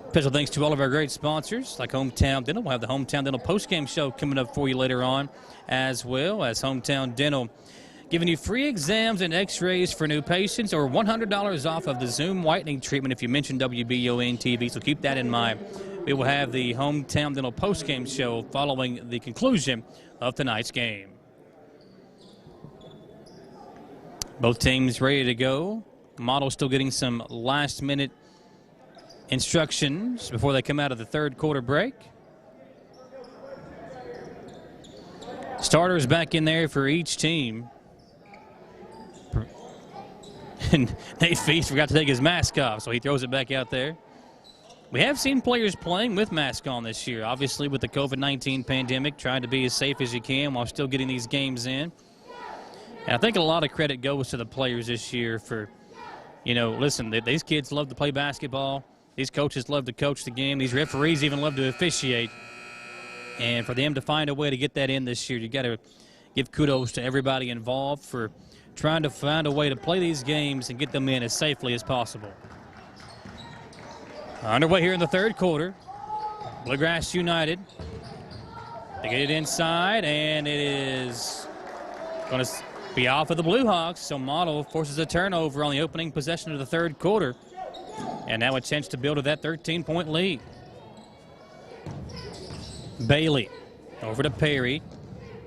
Special thanks to all of our great sponsors like Hometown Dental. We'll have the Hometown Dental postgame show coming up for you later on, as well as Hometown Dental giving you free exams and x-rays for new patients or $100 off of the Zoom whitening treatment if you mention WBON TV, so keep that in mind. We will have the Hometown Dental postgame show following the conclusion of tonight's game. Both teams ready to go. Model still getting some last-minute instructions before they come out of the third quarter break. Starters back in there for each team. And Nate Feast forgot to take his mask off, so he throws it back out there. We have seen players playing with masks on this year, obviously with the COVID-19 pandemic, trying to be as safe as you can while still getting these games in. And I think a lot of credit goes to the players this year for, listen, these kids love to play basketball. These coaches love to coach the game. These referees even love to officiate. And for them to find a way to get that in this year, you got to give kudos to everybody involved for trying to find a way to play these games and get them in as safely as possible. Underway here in the third quarter. Bluegrass United. They get it inside, and it is going to be off of the Bluehawks. So Model forces a turnover on the opening possession of the third quarter. And now a chance to build to that 13-point lead. Bailey over to Perry.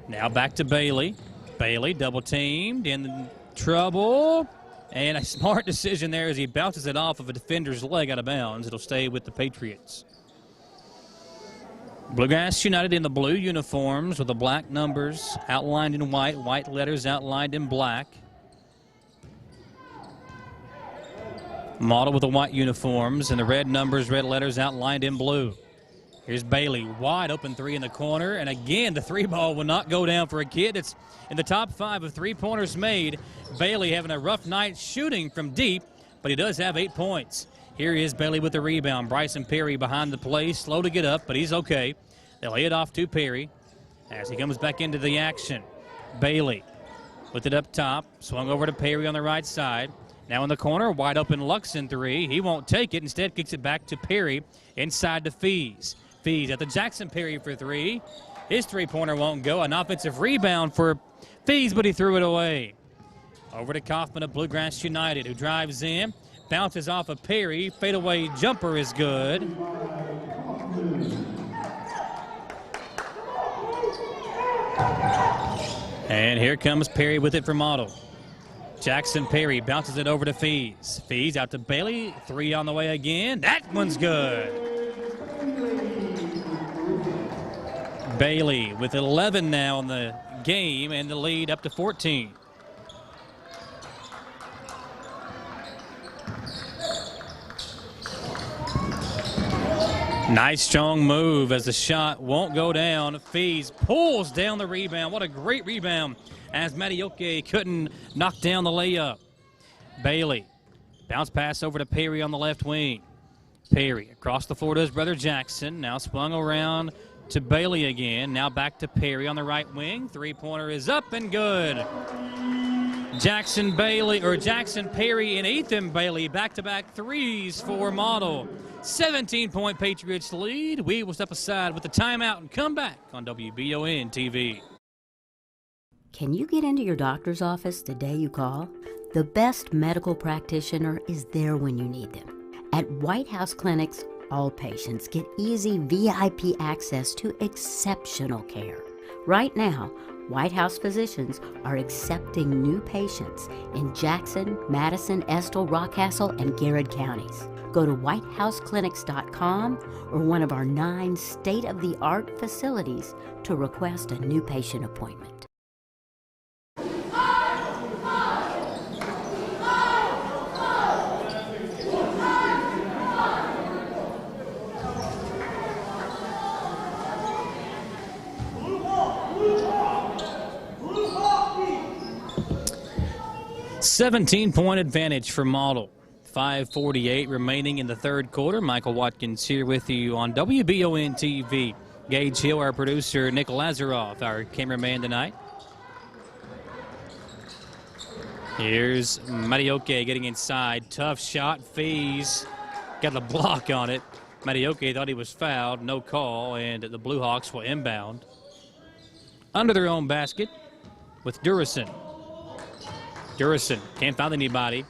Now back to Bailey. Bailey double teamed, in trouble. And a smart decision there as he bounces it off of a defender's leg out of bounds. It'll stay with the Patriots. Bluegrass United in the blue uniforms with the black numbers outlined in white, white letters outlined in black. Model with the white uniforms and the red numbers, red letters outlined in blue. Here's Bailey, wide open three in the corner, and again the three ball will not go down for a kid that's in the top 5 of three-pointers made. Bailey having a rough night shooting from deep, but he does have 8 points. Here is Bailey with the rebound. Bryson Perry behind the play, slow to get up, but he's okay. They'll lay it off to Perry as he comes back into the action. Bailey with it up top, swung over to Perry on the right side. Now in the corner, wide open Luxon three. He won't take it, instead kicks it back to Perry inside to Fees. Fees at the Jackson Perry for three. His three-pointer won't go. An offensive rebound for Fees, but he threw it away. Over to Kaufman of Bluegrass United, who drives in, bounces off of Perry. Fadeaway jumper is good. And here comes Perry with it for Model. Jackson Perry bounces it over to Fees. Fees out to Bailey. Three on the way again. That one's good. Bailey with 11 now in the game and the lead up to 14. Nice strong move as the shot won't go down. Fees pulls down the rebound. What a great rebound as Matioke couldn't knock down the layup. Bailey, bounce pass over to Perry on the left wing. Perry across the floor to his brother Jackson. Now swung around to Bailey again. Now back to Perry on the right wing. Three-pointer is up and good. Jackson Perry and Ethan Bailey back-to-back threes for Model. 17-point Patriots lead. We will step aside with the timeout and come back on WBON TV. Can you get into your doctor's office the day you call? The best medical practitioner is there when you need them. At White House Clinics, all patients get easy VIP access to exceptional care. Right now, White House physicians are accepting new patients in Jackson, Madison, Estill, Rockcastle, and Garrett counties. Go to whitehouseclinics.com or one of our 9 state-of-the-art facilities to request a new patient appointment. $17-point advantage for Model. 5:48 remaining in the third quarter. Michael Watkins here with you on WBON TV. Gage Hill, our producer, Nick Lazaroff, our cameraman tonight. Here's Matioke getting inside. Tough shot. Fees got the block on it. Matioke thought he was fouled. No call, and the Bluehawks will inbound. Under their own basket with Durison. Durison can't find anybody.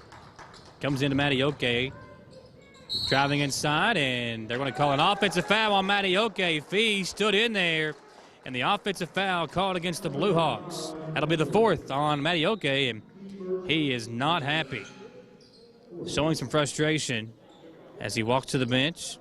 Comes into Matioke. Driving inside, and they're going to call an offensive foul on Matioke. Fee stood in there, and the offensive foul called against the Bluehawks. That'll be the 4th on Matioke, and he is not happy. Showing some frustration as he walks to the bench.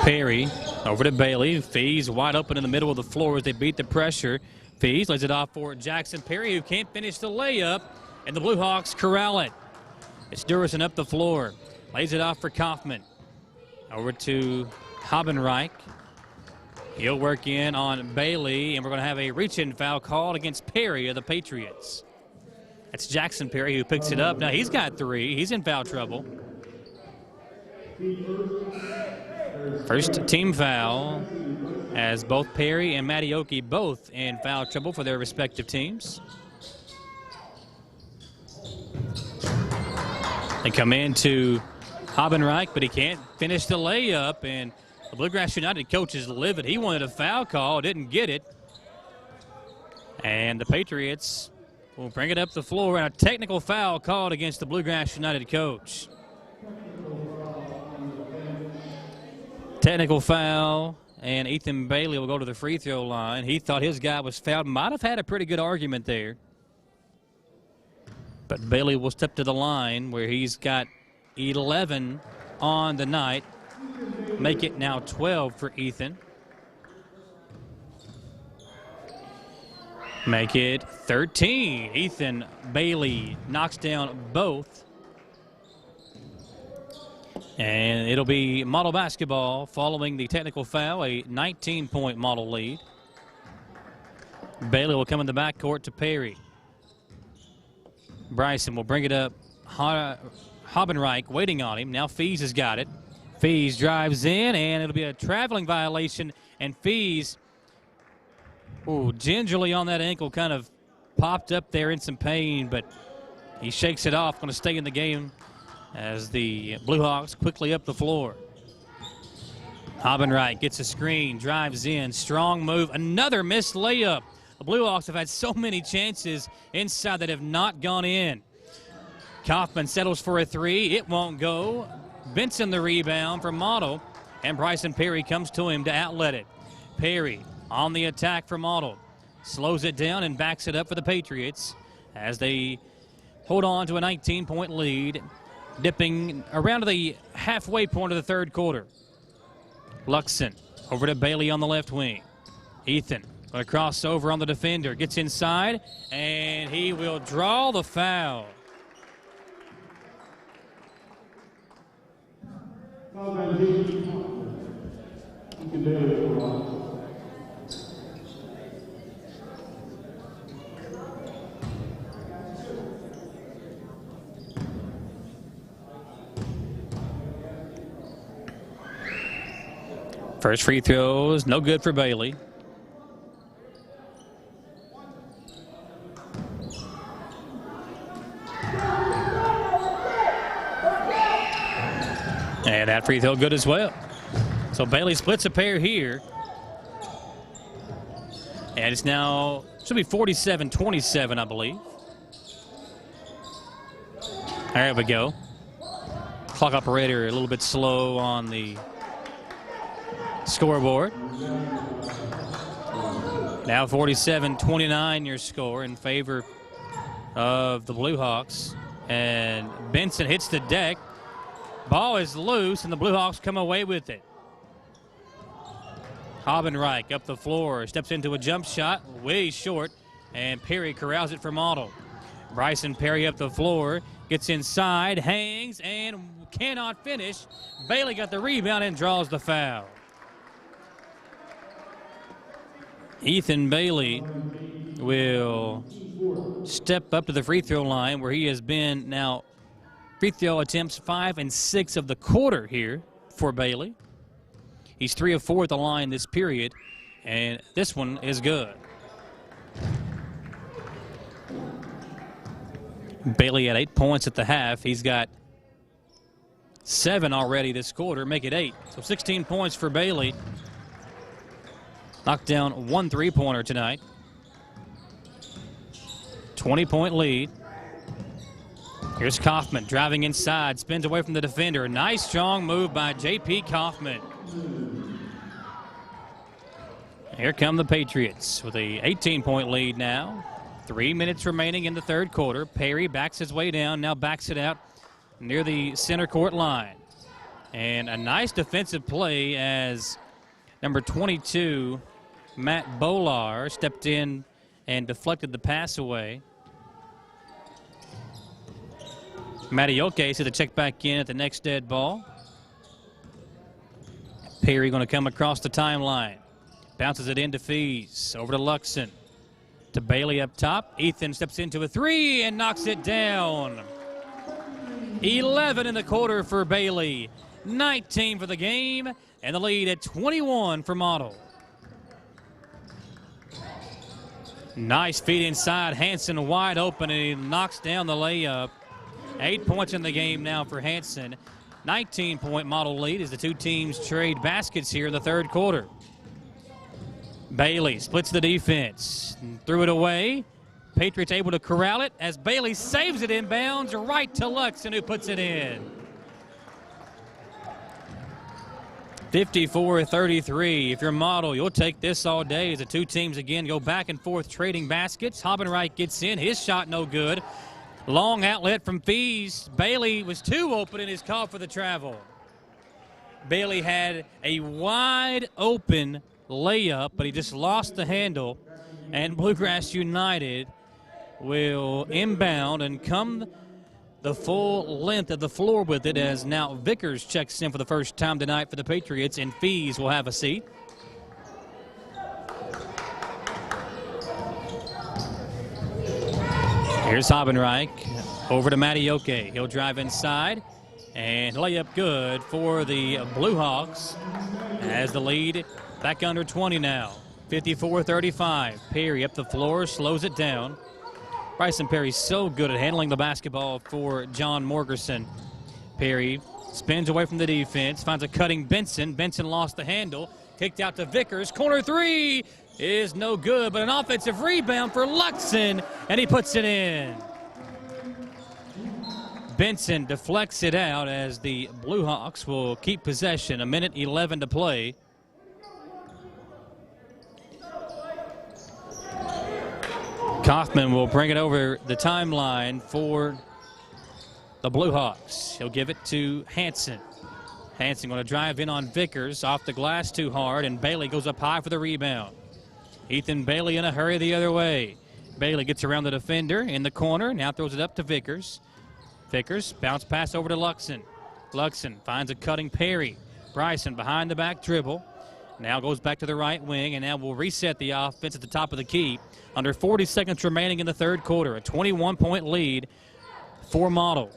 Perry over to Bailey. Fees wide open in the middle of the floor as they beat the pressure. Fees lays it off for Jackson Perry, who can't finish the layup, and the Bluehawks corral it. It's Durison up the floor. Lays it off for Kaufman. Over to Habenreich. He'll work in on Bailey, and we're going to have a reach-in foul called against Perry of the Patriots. That's Jackson Perry who picks it up. Now he's got 3. He's in foul trouble. First team foul as both Perry and Matioki both in foul trouble for their respective teams. They come into Habenreich, but he can't finish the layup, and the Bluegrass United coach is livid. He wanted a foul call, didn't get it. And the Patriots will bring it up the floor, and a technical foul called against the Bluegrass United coach. Technical foul, and Ethan Bailey will go to the free throw line. He thought his guy was fouled. Might have had a pretty good argument there. But Bailey will step to the line where he's got 11 on the night. Make it now 12 for Ethan. Make it 13. Ethan Bailey knocks down both. And it'll be Model basketball following the technical foul, a 19-point Model lead. Bailey will come in the backcourt to Perry. Bryson will bring it up. Habenreich waiting on him. Now Fees has got it. Fees drives in, and it'll be a traveling violation. And Fees, gingerly on that ankle, kind of popped up there in some pain, but he shakes it off. Going to stay in the game as the Bluehawks quickly up the floor. Habenreich gets a screen, drives in, strong move, another missed layup. The Bluehawks have had so many chances inside that have not gone in. Kaufman settles for a 3. It won't go. Benson the rebound from Model, and Bryson Perry comes to him to outlet it. Perry on the attack for Model. Slows it down and backs it up for the Patriots as they hold on to a 19-point lead, dipping around to the halfway point of the third quarter. Luxon over to Bailey on the left wing. Ethan going to cross over on the defender, gets inside, and he will draw the foul. First free throws, no good for Bailey. And that free throw good as well. So Bailey splits a pair here. And it's now, should be 47-27, I believe. There we go. Clock operator a little bit slow on the scoreboard. Now 47-29 your score in favor of the Bluehawks. And Benson hits the deck. Ball is loose, and the Bluehawks come away with it. Habenreich up the floor, steps into a jump shot, way short, and Perry corrals it for Model. Bryson Perry up the floor, gets inside, hangs, and cannot finish. Bailey got the rebound and draws the foul. Ethan Bailey will step up to the free throw line where he has been now free throw attempts 5 and 6 of the quarter here for Bailey. He's 3 of 4 at the line this period, and this one is good. Bailey had 8 points at the half. He's got 7 already this quarter, make it 8. So 16 points for Bailey. Knocked down 1 3-pointer tonight. 20-point lead. Here's Kaufman driving inside, spins away from the defender. Nice strong move by J.P. Kaufman. Here come the Patriots with a 18-point lead now. 3 minutes remaining in the third quarter. Perry backs his way down, now backs it out near the center court line. And a nice defensive play as number 22, Matt Bolar, stepped in and deflected the pass away. Matioki to the check back in at the next dead ball. Perry going to come across the timeline. bounces it into Fees, over to Luxon, to Bailey up top. Ethan steps into a three and knocks it down. 11 in the quarter for Bailey, 19 for the game, and the lead at 21 for Model. Nice feed inside, Hanson wide open, and he knocks down the layup. 8 points in the game now for Hanson. 19-point Model lead as the two teams trade baskets here in the third quarter. Bailey splits the defense, threw it away. Patriots able to corral it as Bailey saves it inbounds right to Luxon, who puts it in. 54-33. If you're Model, you'll take this all day as the two teams again go back and forth trading baskets. Hobenreich gets in, his shot no good. Long outlet from Fees. Bailey was too open in his call for the travel. Bailey had a wide open layup, but he just lost the handle, and Bluegrass United will inbound and come the full length of the floor with it, as now Vickers checks in for the first time tonight for the Patriots, and Fees will have a seat. Here's Hobenreich over to Matioke. He'll drive inside and layup good for the Bluehawks as the lead back under 20 now. 54-35. Perry up the floor, slows it down. Bryson Perry's so good at handling the basketball for John Morgerson. Perry spins away from the defense, finds a cutting Benson. Benson lost the handle, kicked out to Vickers. Corner three is no good, but an offensive rebound for Luxon, and he puts it in. Benson deflects it out as the Bluehawks will keep possession. 1:11 to play. Kaufman will bring it over the timeline for the Bluehawks. He'll give it to Hanson. Hanson going to drive in on Vickers, off the glass too hard, and Bailey goes up high for the rebound. Ethan Bailey in a hurry the other way. Bailey gets around the defender in the corner, now throws it up to Vickers. Vickers, bounce pass over to Luxon. Luxon finds a cutting Perry. Bryson behind the back dribble. Now goes back to the right wing, and now will reset the offense at the top of the key. Under 40 seconds remaining in the third quarter, a 21-point lead for Model.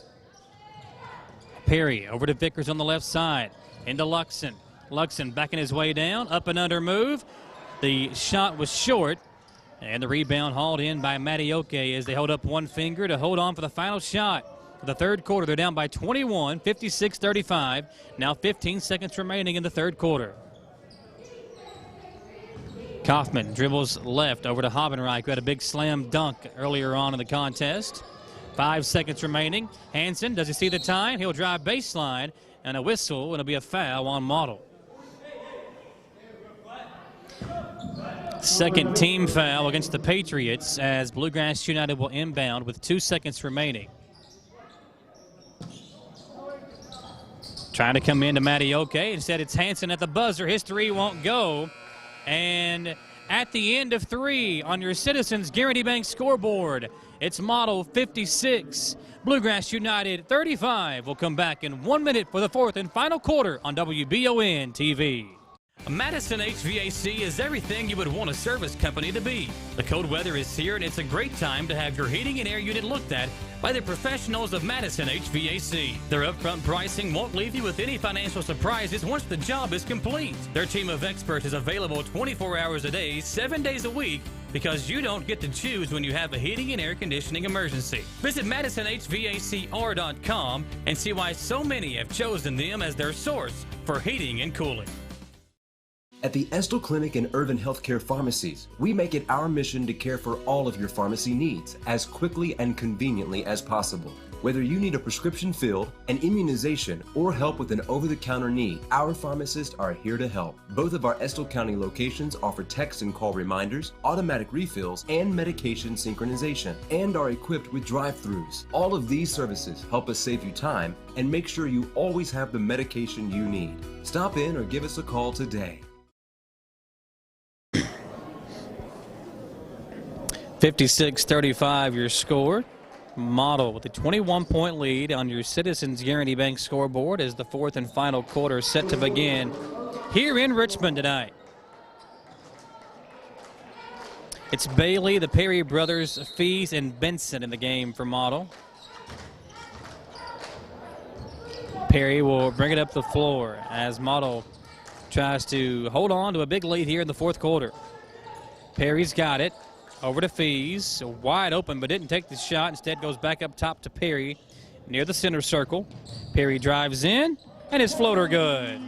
Perry over to Vickers on the left side, into Luxon. Luxon backing his way down, up and under move. The shot was short, and the rebound hauled in by Matioke as they hold up one finger to hold on for the final shot. For the third quarter, they're down by 21, 56-35. Now 15 seconds remaining in the third quarter. Kaufman dribbles left over to Hobenreich, who had a big slam dunk earlier on in the contest. 5 seconds remaining. Hanson, does he see the time? He'll drive baseline, and a whistle, and it'll be a foul on Model. Second team foul against the Patriots as Bluegrass United will inbound with 2 seconds remaining. Trying to come into Matioke. Instead, it's Hanson at the buzzer. His three won't go. And at the end of three on your Citizens Guaranty Bank scoreboard, it's Model 56, Bluegrass United 35. We'll come back in 1 minute for the fourth and final quarter on WBON TV. Madison HVAC is everything you would want a service company to be. The cold weather is here, and it's a great time to have your heating and air unit looked at by the professionals of Madison HVAC. Their upfront pricing won't leave you with any financial surprises once the job is complete. Their team of experts is available 24 hours a day, 7 days a week, because you don't get to choose when you have a heating and air conditioning emergency. Visit MadisonHVACR.com and see why so many have chosen them as their source for heating and cooling. At the Estill Clinic and Urban Healthcare Pharmacies, we make it our mission to care for all of your pharmacy needs as quickly and conveniently as possible. Whether you need a prescription filled, an immunization, or help with an over-the-counter need, our pharmacists are here to help. Both of our Estill County locations offer text and call reminders, automatic refills, and medication synchronization, and are equipped with drive-thrus. All of these services help us save you time and make sure you always have the medication you need. Stop in or give us a call today. 56-35 your score. Model with a 21-point lead on your Citizens Guaranty Bank scoreboard as the fourth and final quarter set to begin here in Richmond tonight. It's Bailey, the Perry brothers, Fees, and Benson in the game for Model. Perry will bring it up the floor as Model tries to hold on to a big lead here in the fourth quarter. Perry's got it. Over to Fees. Wide open, but didn't take the shot. Instead goes back up top to Perry near the center circle. Perry drives in, and his floater good.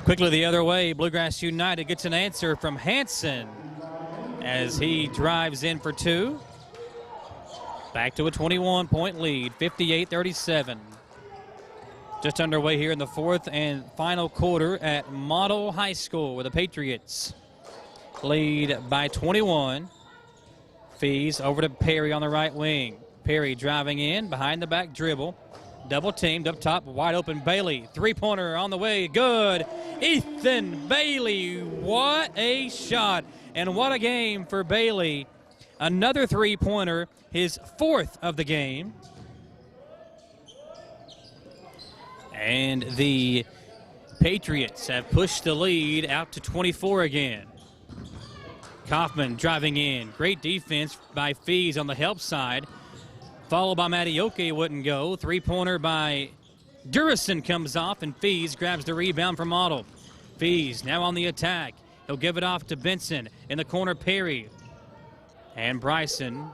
Quickly the other way, Bluegrass United gets an answer from Hanson as he drives in for two. Back to a 21-point lead, 58-37. Just underway here in the fourth and final quarter at Model High School, where the Patriots lead by 21. Fees over to Perry on the right wing. Perry driving in, behind the back dribble. Double teamed up top, wide open Bailey. Three-pointer on the way, good. Ethan Bailey, what a shot. And what a game for Bailey. Another three-pointer, his fourth of the game. And the Patriots have pushed the lead out to 24 again. Kaufman driving in. Great defense by Fees on the help side. Followed by Matioke, wouldn't go. Three-pointer by Durison comes off, and Fees grabs the rebound from Model. Fees now on the attack. He'll give it off to Benson. In the corner, Perry. And Bryson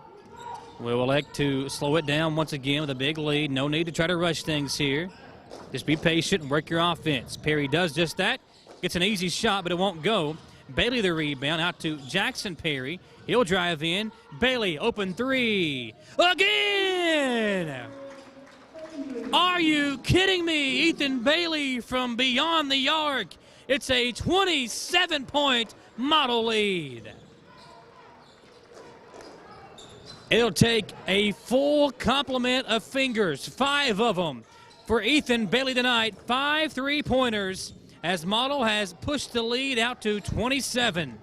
will elect to slow it down once again with a big lead. No need to try to rush things here. Just be patient and work your offense. Perry does just that. Gets an easy shot, but it won't go. Bailey the rebound out to Jackson Perry. He'll drive in. Bailey, open three. Again! Are you kidding me? Ethan Bailey from beyond the arc. It's a 27-point Model lead. It'll take a full complement of fingers, 5 of them, for Ethan Bailey tonight. 5 3-pointers as Model has pushed the lead out to 27.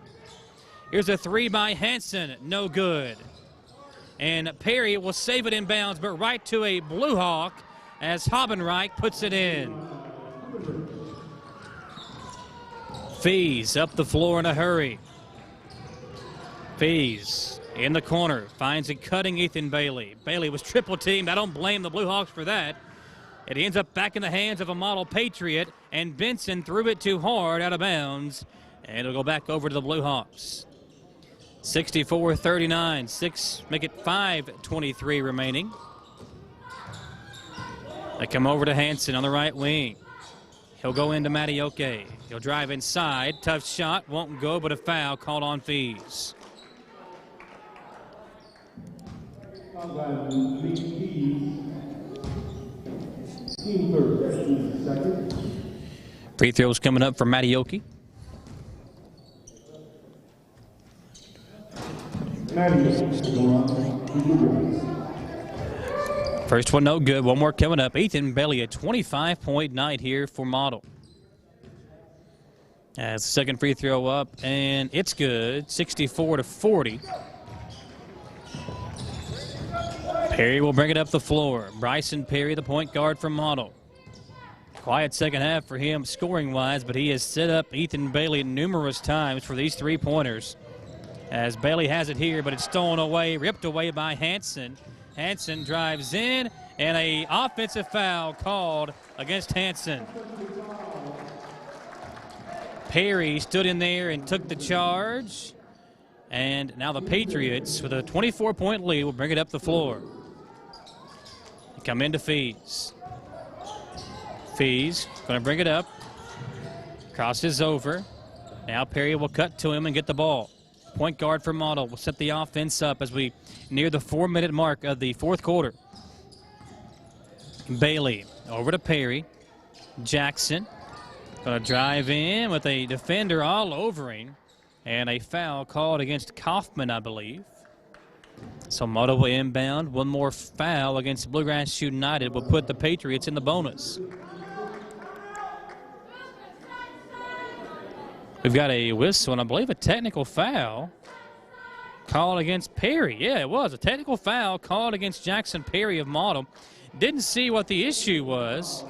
Here's a three by Hanson, no good. And Perry will save it in bounds, but right to a Bluehawk as Habenreich puts it in. Fees up the floor in a hurry. Fees in the corner, finds it cutting Ethan Bailey. Bailey was triple teamed. I don't blame the Bluehawks for that. It ends up back in the hands of a Model Patriot, and Benson threw it too hard out of bounds, and it'll go back over to the Bluehawks. 64-39, make it 5:23 remaining. They come over to Hanson on the right wing. He'll go into Matioke. He'll drive inside. Tough shot, won't go, but a foul called on Fees. Free throws coming up for Matioke. First one no good. One more coming up. Ethan Bailey, a 25-point night here for Model. As the second free throw up, and it's good. 64-40. Perry will bring it up the floor. Bryson Perry, the point guard for Model. Quiet second half for him scoring-wise, but he has set up Ethan Bailey numerous times for these three-pointers. As Bailey has it here, but it's stolen away, ripped away by Hanson. Hanson drives in, and an offensive foul called against Hanson. Perry stood in there and took the charge. And now the Patriots, with a 24-point lead, will bring it up the floor. They come into Fees. Fees going to bring it up. Crosses over. Now Perry will cut to him and get the ball. Point guard for Model will set the offense up as we near the 4-minute mark of the fourth quarter. Bailey over to Perry. Jackson going to drive in with a defender all over him. And a foul called against Kaufman, I believe. So Model will inbound. One more foul against Bluegrass United will put the Patriots in the bonus. We've got a whistle and I believe a technical foul called against Perry. Yeah, it was a technical foul called against Jackson Perry of Model. Didn't see what the issue was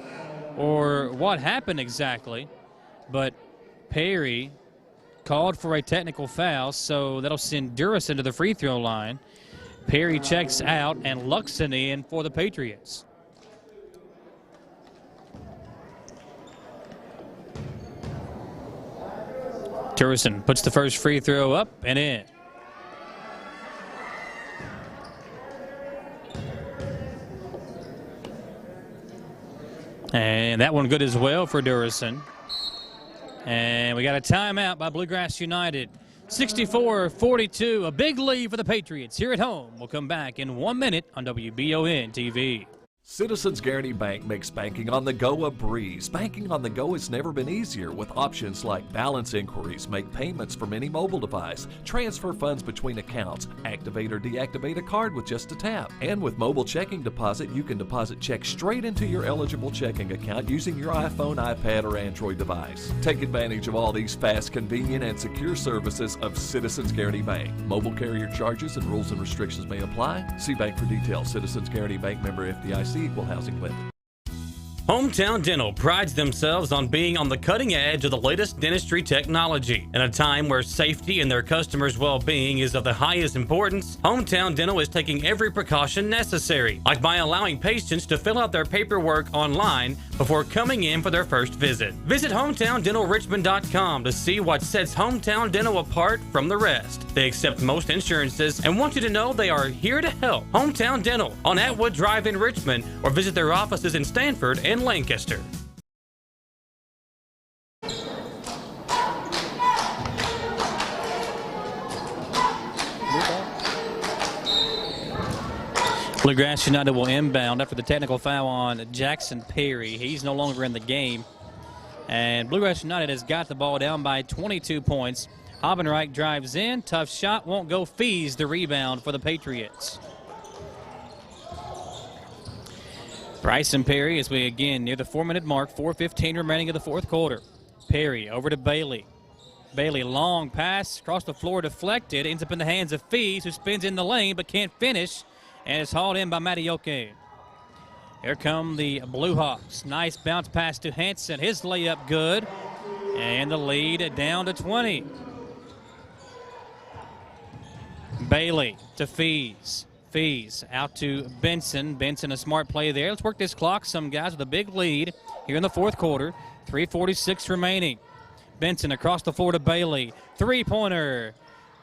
or what happened exactly, but Perry called for a technical foul, so that'll send Durison to the free throw line. Perry checks out, and Luxon in for the Patriots. Durison puts the first free throw up and in. And that one good as well for Durison. And we got a timeout by Bluegrass United. 64-42, a big lead for the Patriots here at home. We'll come back in 1 minute on WBON TV. Citizens Guaranty Bank makes banking on the go a breeze. Banking on the go has never been easier with options like balance inquiries, make payments from any mobile device, transfer funds between accounts, activate or deactivate a card with just a tap. And with mobile checking deposit, you can deposit checks straight into your eligible checking account using your iPhone, iPad, or Android device. Take advantage of all these fast, convenient, and secure services of Citizens Guaranty Bank. Mobile carrier charges and rules and restrictions may apply. See bank for details. Citizens Guaranty Bank, member FDIC. Equal housing lender. Hometown Dental prides themselves on being on the cutting edge of the latest dentistry technology. In a time where safety and their customers' well-being is of the highest importance, Hometown Dental is taking every precaution necessary, like by allowing patients to fill out their paperwork online before coming in for their first visit. Visit HometownDentalRichmond.com to see what sets Hometown Dental apart from the rest. They accept most insurances and want you to know they are here to help. Hometown Dental on Atwood Drive in Richmond, or visit their offices in Stanford and Lancaster. Bluegrass United will inbound after the technical foul on Jackson Perry. He's no longer in the game. And Bluegrass United has got the ball down by 22 points. Habenreich drives in. Tough shot. Won't go. Fees the rebound for the Patriots. Bryson Perry as we again near the 4-minute mark. 4:15 remaining of the fourth quarter. Perry over to Bailey. Bailey, long pass across the floor, deflected. Ends up in the hands of Fees, who spins in the lane but can't finish. And it's hauled in by Matioke. Here come the Bluehawks. Nice bounce pass to Hansen. His layup good. And the lead down to 20. Bailey to Fees. Fees out to Benson. Benson, a smart play there. Let's work this clock. Some guys with a big lead here in the fourth quarter. 3:46 remaining. Benson across the floor to Bailey. Three-pointer.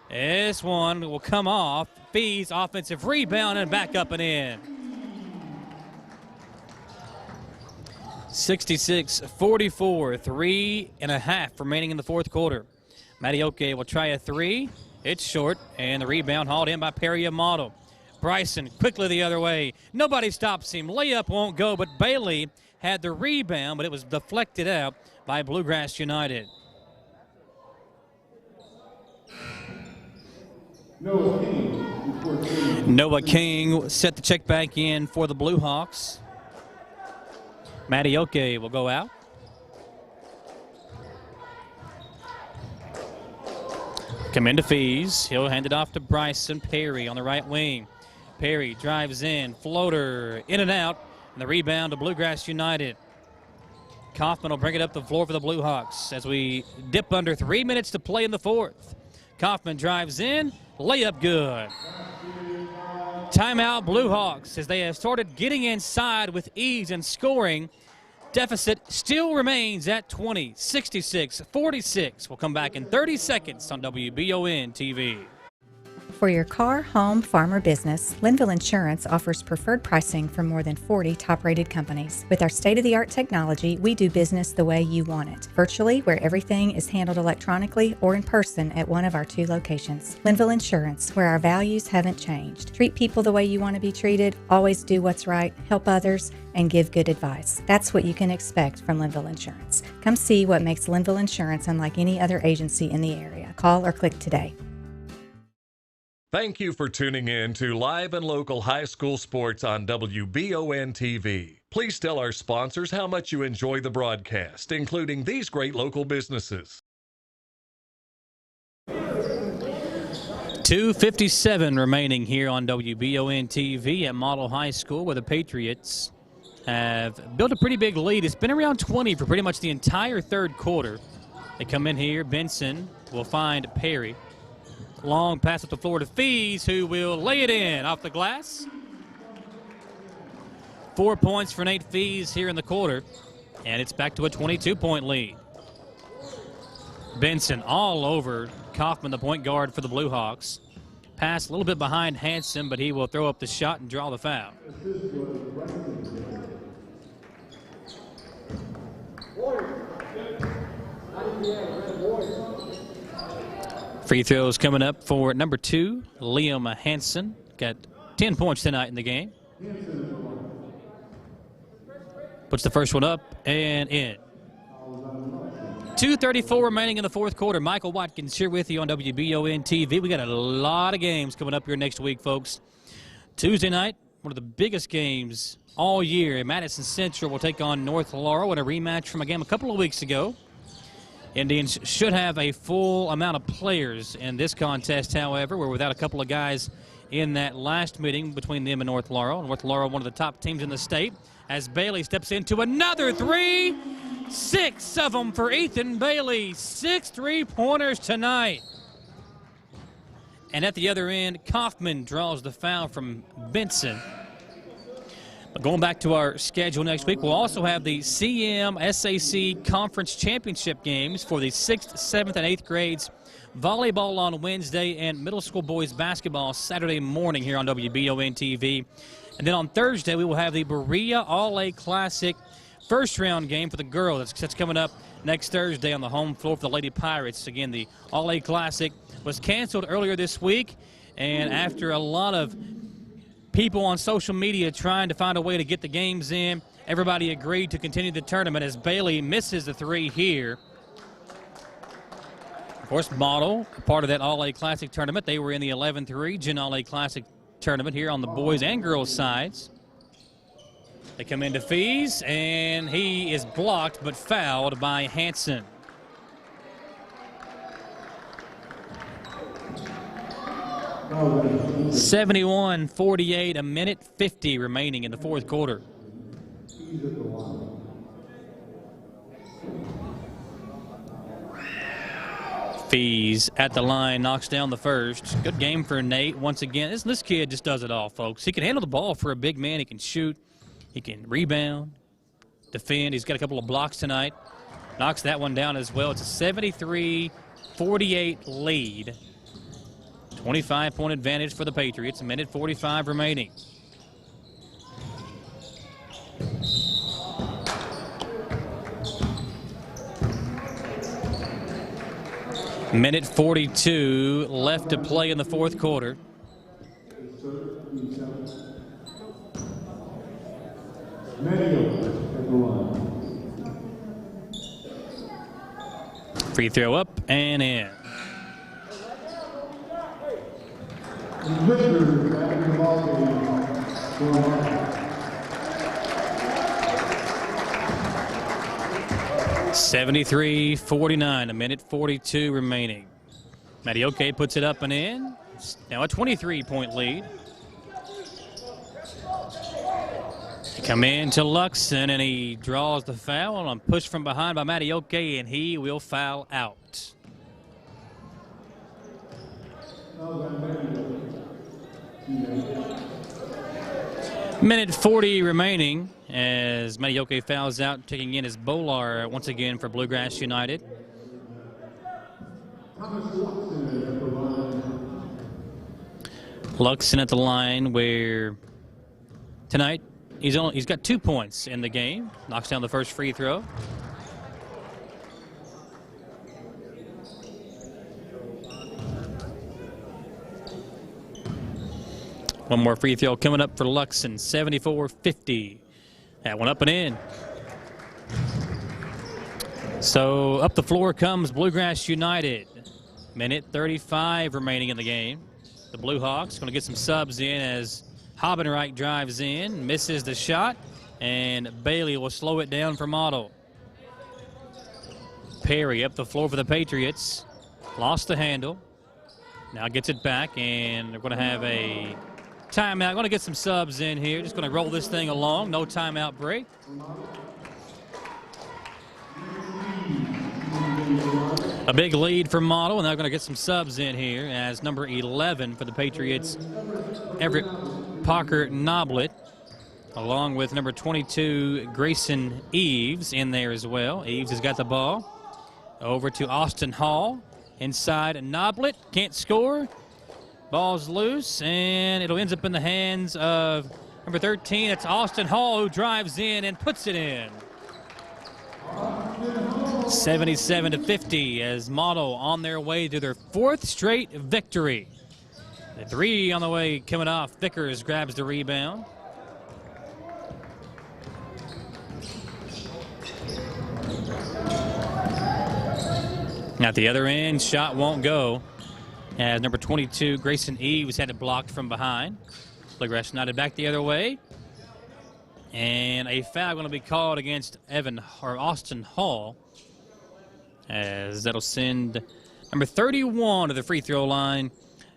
This one will come off. Fees offensive rebound and back up and in. 66-44, 3.5 remaining in the fourth quarter. Matioke will try a three. It's short, and the rebound hauled in by Perry Amato. Bryson quickly the other way. Nobody stops him. Layup won't go, but Bailey had the rebound, but it was deflected out by Bluegrass United. Noah King set the check back in for the Bluehawks. Matioke will go out. Come into Fees. He'll hand it off to Bryson Perry on the right wing. Perry drives in, floater, in and out, and the rebound to Bluegrass United. Kaufman will bring it up the floor for the Bluehawks as we dip under 3 minutes to play in the fourth. Kaufman drives in, layup good. Timeout Bluehawks as they have started getting inside with ease and scoring. Deficit still remains at 20, 66-46. We'll come back in 30 seconds on WBON TV. For your car, home, farm, or business, Linville Insurance offers preferred pricing from more than 40 top-rated companies. With our state-of-the-art technology, we do business the way you want it, virtually, where everything is handled electronically or in person at one of our 2 locations. Linville Insurance, where our values haven't changed. Treat people the way you want to be treated, always do what's right, help others, and give good advice. That's what you can expect from Linville Insurance. Come see what makes Linville Insurance unlike any other agency in the area. Call or click today. Thank you for tuning in to Live and Local High School Sports on WBON TV. Please tell our sponsors how much you enjoy the broadcast, including these great local businesses. 2:57 remaining here on WBON TV at Model High School, where the Patriots have built a pretty big lead. It's been around 20 for pretty much the entire third quarter. They come in here. Benson will find Perry. Long pass up the floor to Fees, who will lay it in off the glass. 4 points for Nate Fees here in the quarter, and it's back to a 22-point lead. Benson all over Kaufman, the point guard for the Bluehawks. Pass a little bit behind Hanson, but he will throw up the shot and draw the foul. Free throws coming up for number 2, Liam Hansen. Got 10 points tonight in the game. Puts the first one up and in. 2:34 remaining in the fourth quarter. Michael Watkins here with you on WBON TV. We got a lot of games coming up here next week, folks. Tuesday night, one of the biggest games all year. Madison Central will take on North Laurel in a rematch from a game a couple of weeks ago. Indians should have a full amount of players in this contest, however. We're without a couple of guys in that last meeting between them and North Laurel. North Laurel, one of the top teams in the state, as Bailey steps into another three. 6 of them for Ethan Bailey. 6 3-pointers tonight. And at the other end, Kaufman draws the foul from Benson. But going back to our schedule next week, we'll also have the CM SAC Conference Championship games for the 6th, 7th, and 8th grades. Volleyball on Wednesday and middle school boys basketball Saturday morning here on WBON TV. And then on Thursday, we will have the Berea All-A Classic first round game for the girls. That's coming up next Thursday on the home floor for the Lady Pirates. Again, the All-A Classic was canceled earlier this week, and after a lot of people on social media trying to find a way to get the games in, everybody agreed to continue the tournament as Bailey misses the three here. Of course, Model, part of that All-A Classic tournament, they were in the 11th Region All-A Classic tournament here on the boys and girls sides. They come into Fees, and he is blocked but fouled by Hanson. (71-48), a minute 50 remaining in the fourth quarter. Fees at the line, knocks down the first. Good game for Nate once again. This kid just does it all, folks. He can handle the ball for a big man. He can shoot. He can rebound, defend. He's got a couple of blocks tonight. Knocks that one down as well. It's a 73-48 lead. 25-point advantage for the Patriots. A minute 45 remaining. Minute 42 left to play in the fourth quarter. Free throw up and in. (73-49), a minute 42 remaining. Matioke puts it up and in. It's now a 23-point lead. Come in to Luxon, and he draws the foul on a push from behind by Matioke, and he will foul out. Minute 40 remaining as Matioke fouls out, taking in his Bolar once again for Bluegrass United. Luxon at the line, where tonight he's got 2 points in the game. Knocks down the first free throw. One more free throw coming up for Luxon. 74-50. That one up and in. So up the floor comes Bluegrass United. Minute 35 remaining in the game. The Bluehawks going to get some subs in as Hobbenreich drives in, misses the shot, and Bailey will slow it down for Model. Perry up the floor for the Patriots. Lost the handle. Now gets it back, and they're going to have a timeout. Going to get some subs in here. Just going to roll this thing along. No timeout break. A big lead for Model, and they're going to get some subs in here as number 11 for the Patriots, Everett Parker Noblet, along with number 22, Grayson Eves, in there as well. Eves has got the ball. Over to Austin Hall. Inside, Noblet can't score. Ball's loose, and it'll end up in the hands of number 13. It's Austin Hall who drives in and puts it in. 77-50 as Model on their way to their 4th straight victory. The 3 on the way coming off. Vickers grabs the rebound. At the other end, shot won't go as number 22, Grayson Eves, had it blocked from behind. Bluegrass United back the other way. And a foul going to be called against Austin Hall, as that'll send number 31 to the free throw line,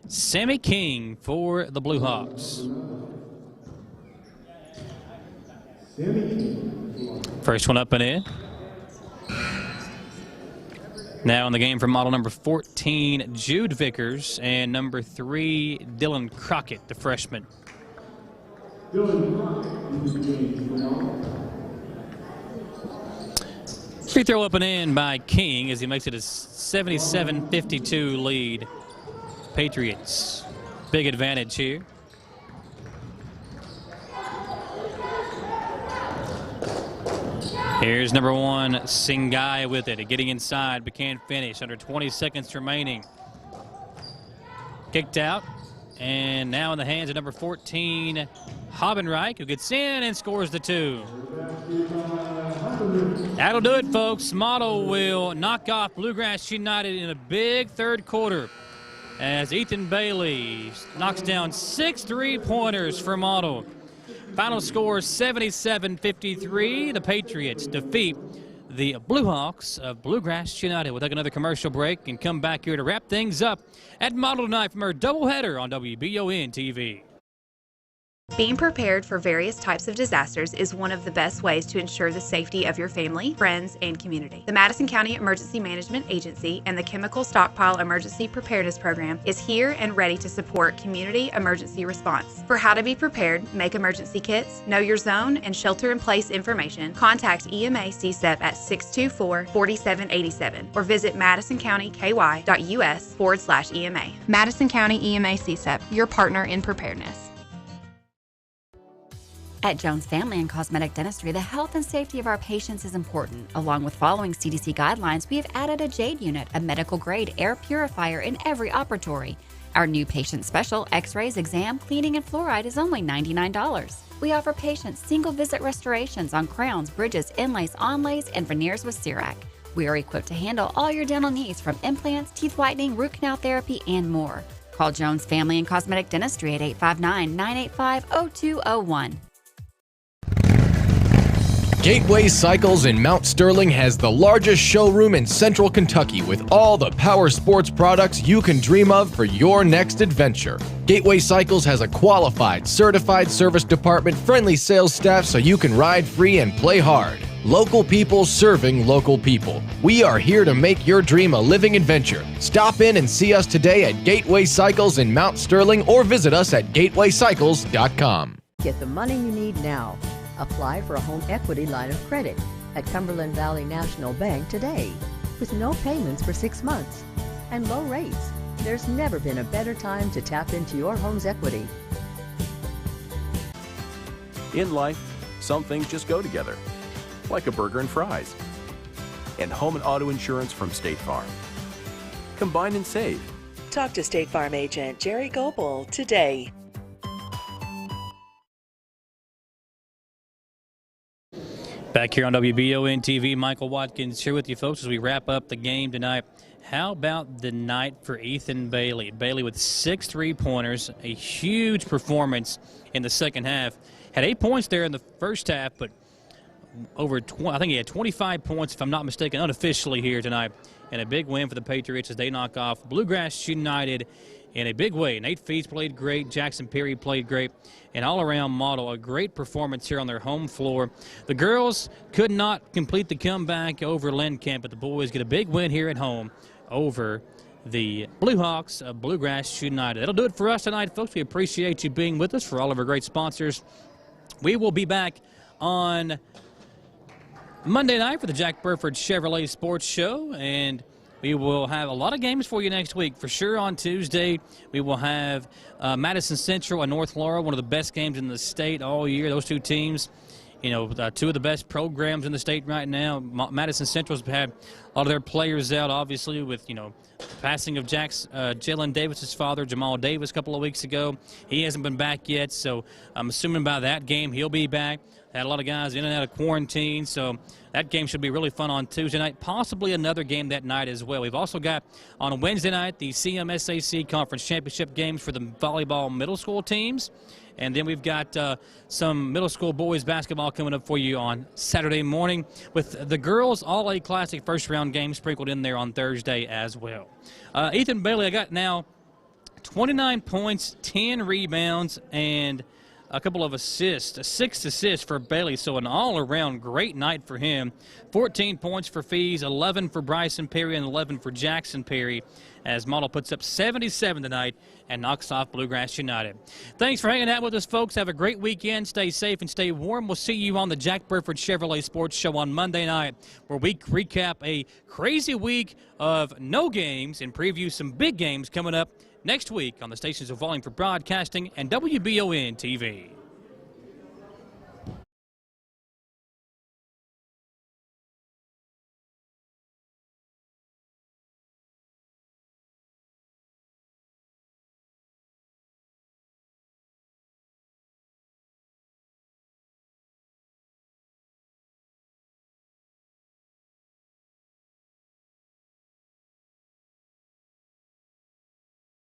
Sammy King for the Bluehawks. First one up and in. Now in the game for Model number 14, Jude Vickers, and number 3, Dylan Crockett, the freshman. Free throw up and in by King as he makes it a 77-52 lead. Patriots, big advantage here. Here's number 1, Singai with it. Getting inside, but can't finish. Under 20 seconds remaining. Kicked out. And now in the hands of number 14, Habenreich, who gets in and scores the 2. That'll do it, folks. Model will knock off Bluegrass United in a big third quarter as Ethan Bailey knocks down 6 3-pointers for Model. Final score 77-53. The Patriots defeat the Bluehawks of Bluegrass United. We'll take another commercial break and come back here to wrap things up at Model tonight from our doubleheader on WBON TV. Being prepared for various types of disasters is one of the best ways to ensure the safety of your family, friends, and community. The Madison County Emergency Management Agency and the Chemical Stockpile Emergency Preparedness Program is here and ready to support community emergency response. For how to be prepared, make emergency kits, know your zone, and shelter-in-place information, contact EMA CSEP at 624-4787 or visit madisoncountyky.us/EMA. Madison County EMA CSEP, your partner in preparedness. At Jones Family and Cosmetic Dentistry, the health and safety of our patients is important. Along with following CDC guidelines, we have added a JADE unit, a medical-grade air purifier in every operatory. Our new patient special, x-rays, exam, cleaning, and fluoride is only $99. We offer patients single-visit restorations on crowns, bridges, inlays, onlays, and veneers with CERAC. We are equipped to handle all your dental needs from implants, teeth whitening, root canal therapy, and more. Call Jones Family and Cosmetic Dentistry at 859-985-0201. Gateway Cycles in Mount Sterling has the largest showroom in central Kentucky with all the power sports products you can dream of for your next adventure. Gateway Cycles has a qualified, certified service department, friendly sales staff so you can ride free and play hard. Local people serving local people. We are here to make your dream a living adventure. Stop in and see us today at Gateway Cycles in Mount Sterling or visit us at gatewaycycles.com. Get the money you need now. Apply for a home equity line of credit at Cumberland Valley National Bank today. With no payments for 6 months and low rates, there's never been a better time to tap into your home's equity. In life, some things just go together, like a burger and fries. And home and auto insurance from State Farm. Combine and save. Talk to State Farm agent Jerry Goebel today. Back here on WBON TV, Michael Watkins here with you folks as we wrap up the game tonight. How about the night for Ethan Bailey? Bailey with 6 3-pointers, a huge performance in the second half. Had 8 points there in the first half, but over 20, I think he had 25 points, if I'm not mistaken, unofficially here tonight. And a big win for the Patriots as they knock off Bluegrass United in a big way. Nate Fees played great. Jackson Perry played great. And all-around Model, a great performance here on their home floor. The girls could not complete the comeback over Lynn Camp, but the boys get a big win here at home over the Bluehawks of Bluegrass United. That'll do it for us tonight, folks. We appreciate you being with us, for all of our great sponsors. We will be back on Monday night for the Jack Burford Chevrolet Sports Show, and we will have a lot of games for you next week. For sure on Tuesday, we will have Madison Central and North Laurel, one of the best games in the state all year. Those two teams, you know, two of the best programs in the state right now. Madison Central's had a lot of their players out, obviously, with, you know, the passing of Jalen Davis's father, Jamal Davis, a couple of weeks ago. He hasn't been back yet, so I'm assuming by that game he'll be back. Had a lot of guys in and out of quarantine, so that game should be really fun on Tuesday night. Possibly another game that night as well. We've also got on Wednesday night the CMSAC Conference Championship games for the volleyball middle school teams. And then we've got some middle school boys basketball coming up for you on Saturday morning, with the girls All-A Classic first-round game sprinkled in there on Thursday as well. Ethan Bailey, I got now 29 points, 10 rebounds, and a couple of assists, 6 assists for Bailey, so an all-around great night for him. 14 points for Fees, 11 for Bryson Perry, and 11 for Jackson Perry, as Model puts up 77 tonight and knocks off Bluegrass United. Thanks for hanging out with us, folks. Have a great weekend. Stay safe and stay warm. We'll see you on the Jack Burford Chevrolet Sports Show on Monday night, where we recap a crazy week of no games and preview some big games coming up next week on the stations of Volume for Broadcasting and WBON TV.